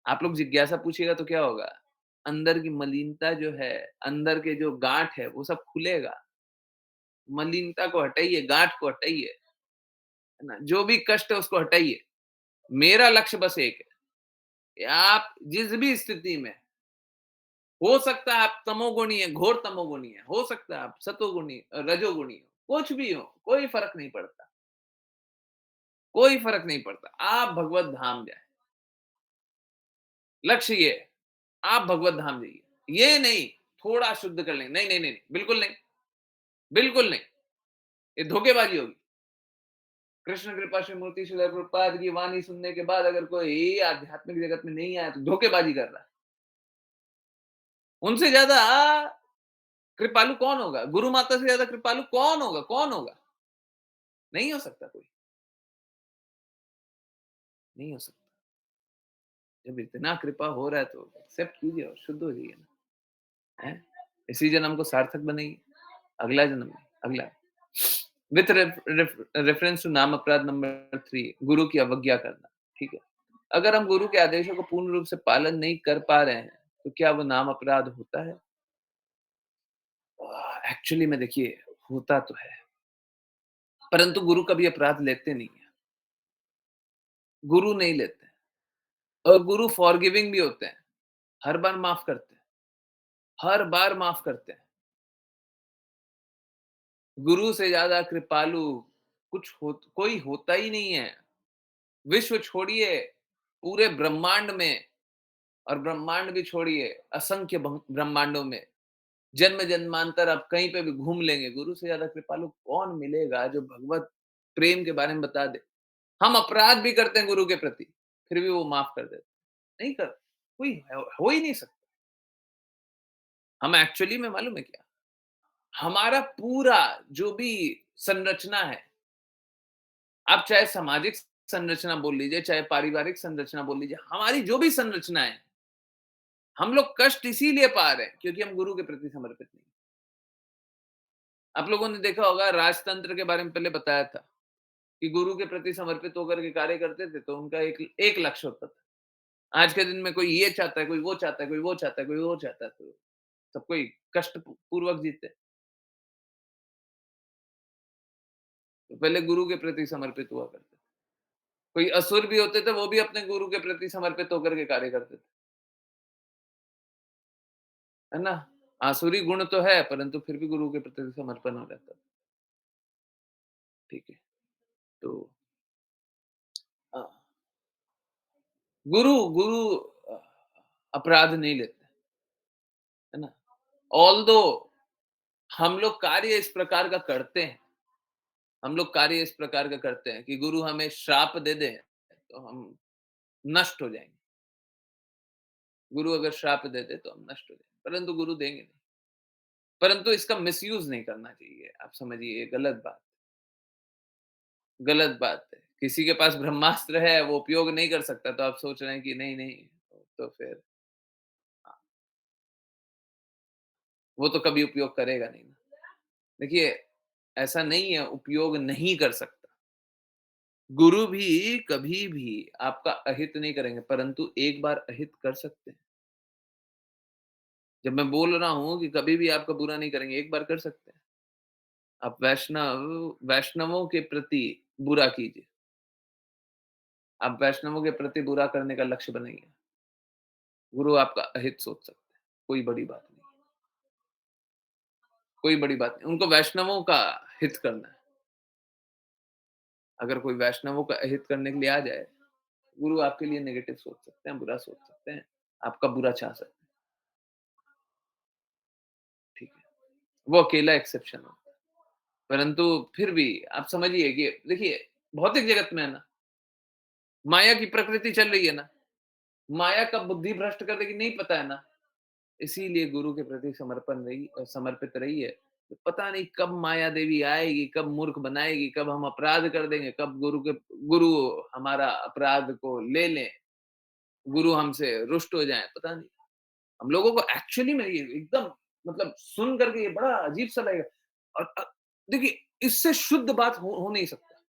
आप लोग जिज्ञासा पूछिएगा तो क्या होगा? अंदर की मलिनता जो है, अंदर के जो गाँठ है, वो सब खुलेगा। मलिनता को हटाइए, गाँठ को हटाइए, है ना? जो भी कष्ट है उसको हटाइए। मेरा लक्ष्य बस एक है कि आप जिस भी स्थिति में, हो सकता है आप तमोगुणी है, घोर तमोगुणी है, हो सकता है आप सतोगुणी रजोगुणी हो, कुछ भी हो, कोई फ़र्क नहीं पड़ता, कोई फ़र्क नहीं पड़ता। आप भगवत धाम जाएँ, लक्ष्य ये है, आप भगवत धाम जाइए। ये नहीं, थोड़ा शुद्ध कर लेंगे, नहीं, नहीं, नहीं, बिल्कुल नहीं, बिल्कुल नहीं, ये धोखेबाज़ी होगी। कृष्ण कृपा श्री मूर्ति श्रील प्रभुपाद की वाणी सुनने के बाद अगर कोई आध्यात्मिक जगत में नहीं आया तो धोखेबाज़ी कर रहा है। उनसे ज़्यादा कृपालु कौन होगा? गुरु माता से ज़्यादा कृपालु कौन होगा? कौन होगा? नहीं हो सकता कोई, नहीं हो सकता। जब इतना कृपा हो रहा है तो एक्सेप्ट कीजिए और शुद्ध हो जाइए ना, हैं? इसी जन्म को सार्थक बनाइए, अगला जन्म नहीं, अगला। विथ रेफरेंस टू नाम अपराध नंबर 3, गुरु की अवज्ञा करना, ठीक है? अगर हम गुरु के आदेशों को पूर्ण रूप से पालन नहीं कर पा रहे हैं, तो क्या वो नाम अपराध होता है? एक्चुअली में देखिए, होता तो है, परंतु गुरु कभी अपराध लेते नहीं है, गुरु नहीं लेते हैं और गुरु फॉरगिविंग भी होते हैं, हर बार माफ करते हैं। हर बार माफ करते हैं। गुरु से ज्यादा कृपालु कोई होता ही नहीं है। विश्व छोड़िए, पूरे ब्रह्मांड में, और ब्रह्मांड भी छोड़िए, असंख्य ब्रह्मांडों में, जन्म जन्मांतर आप कहीं पे भी घूम लेंगे, गुरु से ज्यादा कृपालु कौन मिलेगा जो भगवत प्रेम के बारे में बता दे। हम अपराध भी करते हैं गुरु के प्रति, फिर भी वो माफ कर देते। नहीं कर, कोई हो ही नहीं सकता। हम एक्चुअली में मालूम है क्या, हमारा पूरा जो भी संरचना है, आप चाहे सामाजिक संरचना बोल लीजिए, चाहे पारिवारिक संरचना बोल लीजिए, हमारी जो भी संरचना है, हम लोग कष्ट इसीलिए पा रहे हैं क्योंकि हम गुरु के प्रति समर्पित नहीं। आप लोगों ने देखा होगा, राजतंत्र के बारे में पहले बताया था कि गुरु के प्रति समर्पित होकर के कार्य करते थे तो उनका एक लक्ष्य होता था। आज के दिन में कोई ये चाहता है, कोई वो चाहता है, कोई वो चाहता है, कोई वो चाहता है, तो सब कोई कष्ट पूर्वक जीते। तो पहले गुरु के प्रति समर्पित हुआ करते थे। कोई असुर भी होते थे, वो भी अपने गुरु के प्रति समर्पित होकर के कार्य करते थे, है ना? आसुरी गुण तो है, परंतु फिर भी गुरु के प्रति समर्पण हो रहता था। ठीक है, तो हाँ, गुरु गुरु अ, अपराध नहीं लेते, है ना? ऑल्दो हम लोग कार्य इस प्रकार का करते हैं, हम लोग कार्य इस प्रकार का करते हैं कि गुरु हमें श्राप दे दे तो हम नष्ट हो जाएंगे। गुरु अगर श्राप दे दे तो हम नष्ट हो जाएंगे, परंतु गुरु देंगे नहीं। परंतु इसका मिसयूज नहीं करना चाहिए। आप समझिए, ये गलत बात, गलत बात है। किसी के पास ब्रह्मास्त्र है, वो उपयोग नहीं कर सकता, तो आप सोच रहे हैं कि नहीं नहीं, तो फिर हाँ, वो तो कभी उपयोग करेगा नहीं ना। देखिए, ऐसा नहीं है उपयोग नहीं कर सकता। गुरु भी कभी भी आपका अहित नहीं करेंगे, परंतु एक बार अहित कर सकते हैं। जब मैं बोल रहा हूँ कि कभी भी आपका बुरा नहीं करेंगे, एक बार कर सकते हैं। आप वैष्णवों के प्रति बुरा कीजिए। आप वैष्णवों के प्रति बुरा करने का लक्ष्य बनाइए। गुरु आपका अहित सोच सकते हैं, कोई बड़ी बात नहीं, कोई बड़ी बात नहीं। उनको वैष्णवों का हित करना है। अगर कोई वैष्णवों का अहित करने के लिए आ जाए, गुरु आपके लिए नेगेटिव सोच सकते हैं, बुरा सोच सकते हैं, आपका बुरा चाह सकते हैं। ठीक है, वो अकेला एक्सेप्शन होता है। परंतु फिर भी आप समझिए कि देखिए, भौतिक जगत में है ना, माया की प्रकृति चल रही है ना, माया कब बुद्धि भ्रष्ट कर देगी नहीं पता है ना। इसीलिए गुरु के प्रति समर्पित रहिए। तो पता नहीं कब माया देवी आएगी, कब मूर्ख बनाएगी, कब हम अपराध कर देंगे, कब गुरु हमारा अपराध को ले लें, गुरु हमसे रुष्ट हो जाएं, पता नहीं। हम लोगों को एक्चुअली में ये एकदम मतलब सुन करके ये बड़ा अजीब सा लगेगा। और देखिए, इससे शुद्ध बात हो नहीं सकता,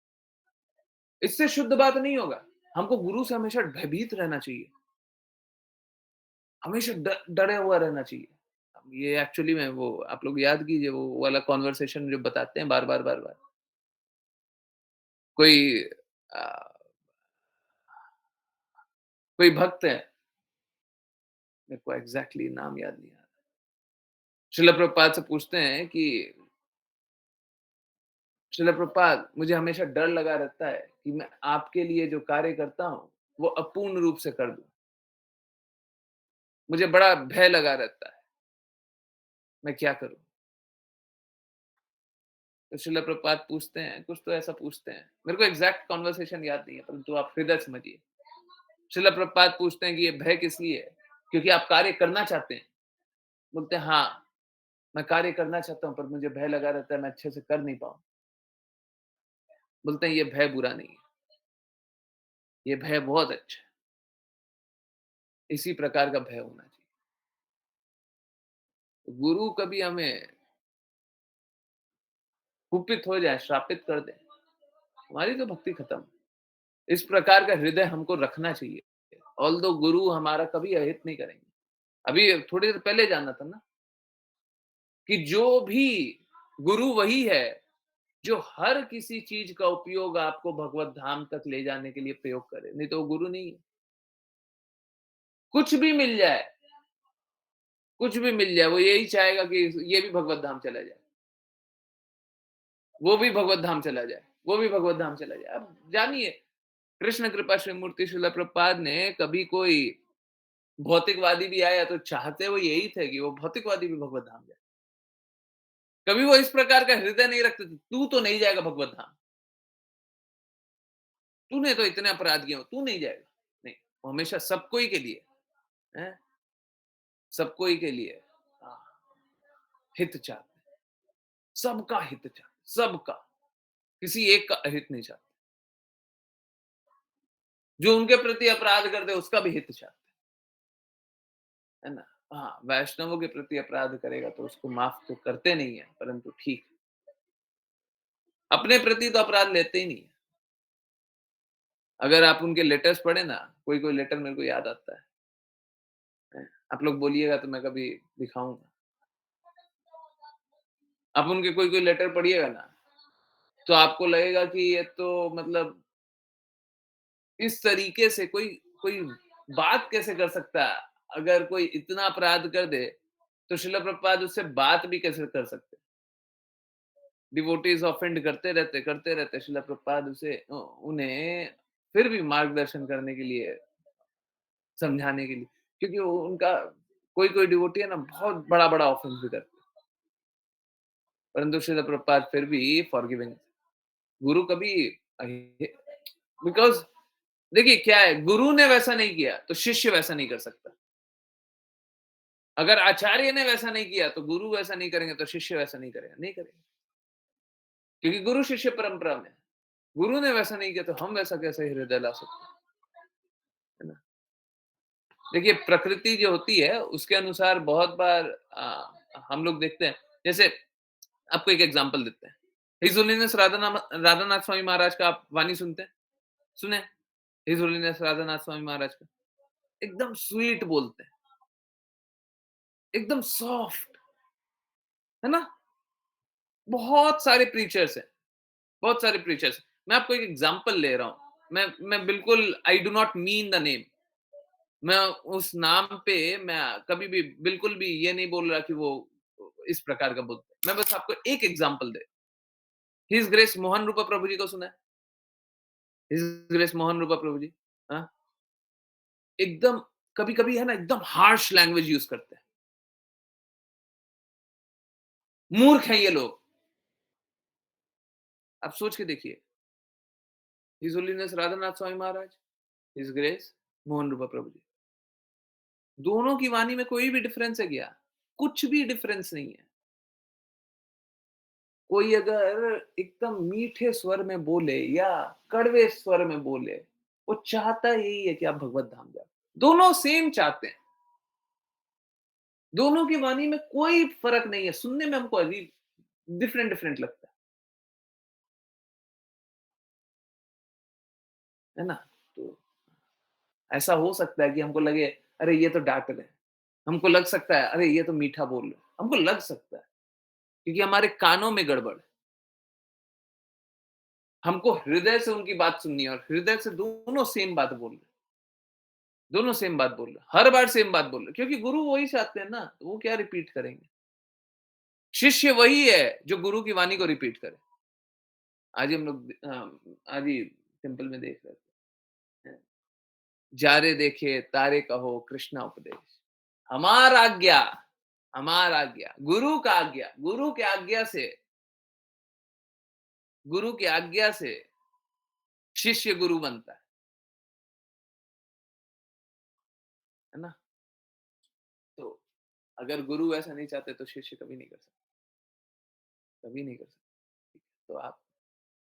इससे शुद्ध बात नहीं होगा। हमको गुरु से हमेशा भयभीत रहना चाहिए, हमेशा डरे हुआ रहना चाहिए। ये एक्चुअली में वो आप लोग याद कीजिए, वो वाला कॉन्वर्सेशन जो बताते हैं बार-बार। कोई अ, कोई भक्त है, मेरे को एग्ज़ैक्टली नाम याद नहीं आ रहा। श्रील प्रभुपाद से पूछते हैं कि श्रील प्रभुपाद, मुझे हमेशा डर लगा रहता है कि मैं आपके लिए जो कार्य करता हूँ, वो अपूर्ण रूप से कर दूँ। मुझे बड़ा भय लगा रहता है, मैं क्या करूँ? तो श्रील प्रभुपाद पूछते हैं, कुछ तो ऐसा पूछते हैं। मेरे को एग्ज़ैक्ट कन्वर्सेशन याद नहीं है, परंतु आप हृदय समझिए। श्रील प्रभुपाद पूछते हैं कि ये भय किस लिए है? क्योंकि आप कार्य करना चाहते हैं। बोलते हैं, हाँ, मैं कार्य करना चाहता हूँ, पर मुझे भय लगा रहता है, मैं अच्छे से कर नहीं पाऊँ। बोलते हैं, ये भय बुरा नहीं है, ये भय बहुत अच्छा है। इसी प्रकार का भय होना चाहिए। तो गुरु कभी हमें कुपित हो जाए, श्रापित कर दे, हमारी तो भक्ति खत्म। इस प्रकार का हृदय हमको रखना चाहिए। ऑल्दो गुरु हमारा कभी अहित नहीं करेंगे। अभी थोड़ी देर पहले जाना था ना कि जो भी गुरु वही है जो हर किसी चीज का उपयोग आपको भगवत धाम तक ले जाने के लिए प्रयोग करे, नहीं तो वो गुरु नहीं है। कुछ भी मिल जाए, कुछ भी मिल जाए वो यही चाहेगा कि ये भी भगवत धाम चला जाए, वो भी भगवत धाम चला जाए, वो भी भगवत धाम चला जाए। अब जानिए, कृष्ण कृपा श्री मूर्ति श्रील प्रभुपाद ने कभी कोई भौतिकवादी भी आया तो चाहते वो यही थे कि वो भौतिकवादी भी भगवत धाम जाए। कभी वो इस प्रकार का हृदय नहीं रखते थे, तू तो नहीं जाएगा भगवत धाम, तूने तो इतने अपराध किए, तू नहीं जाएगा। नहीं, वो हमेशा सबको ही के लिए है, सबको ही के लिए हित चाहते, सबका हित चाहते, सबका, किसी एक का हित नहीं चाहते। जो उनके प्रति अपराध करते उसका भी हित चाहते, है ना। हाँ, वैष्णवों के प्रति अपराध करेगा तो उसको माफ तो करते नहीं है, परंतु ठीक, अपने प्रति तो अपराध लेते ही नहीं है। अगर आप उनके लेटर्स पढ़े ना, कोई कोई लेटर मेरे को याद आता है। आप लोग बोलिएगा तो मैं कभी दिखाऊंगा। आप उनके कोई कोई लेटर पढ़िएगा ना, तो आपको लगेगा कि ये तो मतलब इस तरीके से कोई कोई बात कैसे कर सकता है। अगर कोई इतना अपराध कर दे तो श्रील प्रभुपाद उससे बात भी कैसे कर सकते। डिवोटीज ऑफेंड करते रहते श्रील प्रभुपाद उसे उन्हें फिर भी मार्गदर्शन करने के लिए, समझाने के लिए, क्योंकि उनका कोई कोई डिवोटी है ना बहुत बड़ा बड़ा ऑफेंस भी करते, परंतु श्रील प्रभुपाद फिर भी फॉरगिविंग। गुरु कभी, बिकॉज देखिए क्या है, गुरु ने वैसा नहीं किया तो शिष्य वैसा नहीं कर सकता। अगर आचार्य ने वैसा नहीं किया तो गुरु वैसा नहीं करेंगे, तो शिष्य वैसा नहीं करेगा, नहीं करेगा, क्योंकि गुरु शिष्य परंपरा में है। गुरु ने वैसा नहीं किया तो हम वैसा कैसे हृदय ला सकते हैं, है ना। देखिए प्रकृति जो होती है उसके अनुसार बहुत बार हम लोग देखते हैं। जैसे आपको एक एग्जांपल देते हैं, हिज होलीनेस राधानाथ स्वामी महाराज का आप वाणी सुनते हैं, सुने हिज होलीनेस राधानाथ स्वामी महाराज का, एकदम स्वीट बोलते हैं, एकदम सॉफ्ट, है ना। बहुत सारे प्रीचर्स हैं, बहुत सारे प्रीचर्स। मैं आपको एक एग्जांपल ले रहा हूं, मैं बिल्कुल I do not mean the name, मैं उस नाम पे मैं कभी भी बिल्कुल भी ये नहीं बोल रहा कि वो इस प्रकार का बोलते हैं। मैं बस आपको एक एग्जांपल दे, हिज ग्रेस मोहन रूपा प्रभु जी को सुना है, हिज ग्रेस मोहन रूपा प्रभु जी, हाँ, एकदम कभी कभी है ना एकदम हार्श लैंग्वेज यूज करते हैं, मूर्ख हैं ये लोग। आप सोच के देखिए, his holiness Radhanath Swami Maharaj, his grace Mohan रूपा प्रभु जी, दोनों की वाणी में कोई भी डिफरेंस है क्या? कुछ भी डिफरेंस नहीं है। कोई अगर एकदम मीठे स्वर में बोले या कड़वे स्वर में बोले, वो चाहता यही है कि आप भगवत धाम जाओ। दोनों सेम चाहते हैं, दोनों की वाणी में कोई फर्क नहीं है, सुनने में हमको अजीब डिफरेंट डिफरेंट लगता है ना। तो ऐसा हो सकता है कि हमको लगे अरे ये तो डांट रहे हैं, हमको लग सकता है अरे ये तो मीठा बोल रहे हैं, हमको लग सकता है क्योंकि हमारे कानों में गड़बड़ है। हमको हृदय से उनकी बात सुननी है और हृदय से दोनों सेम बात बोल रहे, दोनों सेम बात बोल रहे, हर बार सेम बात बोल रहे, क्योंकि गुरु वही चाहते हैं ना, तो वो क्या रिपीट करेंगे। शिष्य वही है जो गुरु की वाणी को रिपीट करे। आज ही हम लोग आज ही टेम्पल में देख रहे थे, जारे देखे तारे कहो कृष्णा उपदेश, हमार आज्ञा, हमार आज्ञा, गुरु का आज्ञा, गुरु के आज्ञा से, गुरु की आज्ञा से शिष्य गुरु बनता है ना। तो अगर गुरु ऐसा नहीं चाहते तो शिष्य कभी नहीं कर सकता, कभी नहीं कर सकता। तो आप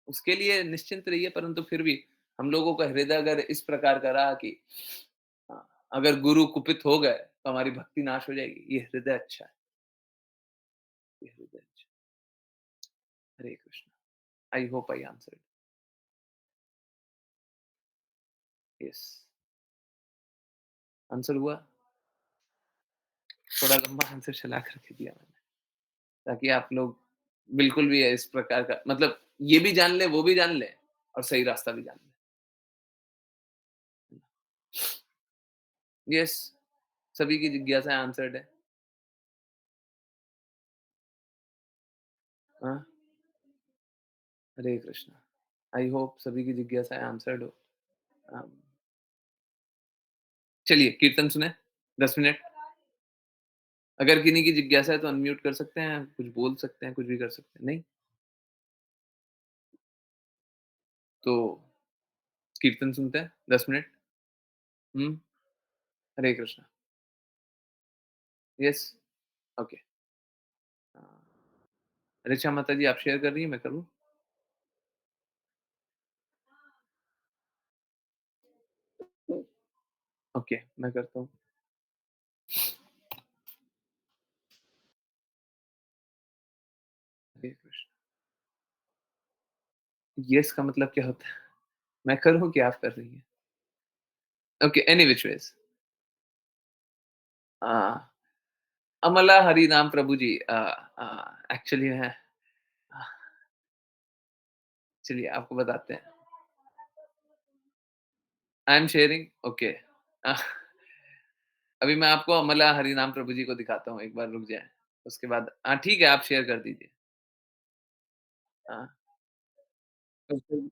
उसके लिए निश्चिंत रहिए, परंतु फिर भी हम लोगों का हृदय अगर इस प्रकार का रहा कि अगर गुरु कुपित हो गए तो हमारी भक्ति नाश हो जाएगी, ये हृदय अच्छा है, ये हृदय अच्छा। Hare Krishna. I hope I answered. Yes, answer हुआ। थोड़ा लंबा आंसर चला करके दिया मैंने, ताकि आप लोग बिल्कुल भी इस प्रकार का मतलब ये भी जान ले, वो भी जान ले और सही रास्ता भी जान ले। यस, सभी की जिज्ञासा आंसर्ड है। हाँ, हरे कृष्णा। आई होप सभी की जिज्ञासाएँ आंसर्ड हो। अम, चलिए कीर्तन सुने 10 मिनट। अगर किन्हीं की जिज्ञासा है तो अनम्यूट कर सकते हैं, कुछ बोल सकते हैं, कुछ भी कर सकते हैं। नहीं? तो कीर्तन सुनते हैं 10 मिनट। हुँ, हरे कृष्णा। यस? ओके। अ, ऋचा माता जी आप शेयर कर रही हैं, मैं करूँ? ओके, मैं करता हूँ। हरे कृष्णा। येस का मतलब क्या होता है? मैं करूँ कि आप कर रही हैं? Okay, any which ways. Uh, अमला हरि नाम प्रभु जी एक्चुअली मैं अ, चलिए आपको बताते हैं। I am sharing okay. Uh, अभी मैं आपको अमला हरि नाम प्रभु जी को दिखाता हूँ, एक बार रुक जाएँ। उसके बाद हाँ, ठीक है आप शेयर कर दीजिए। हाँ, तो फिर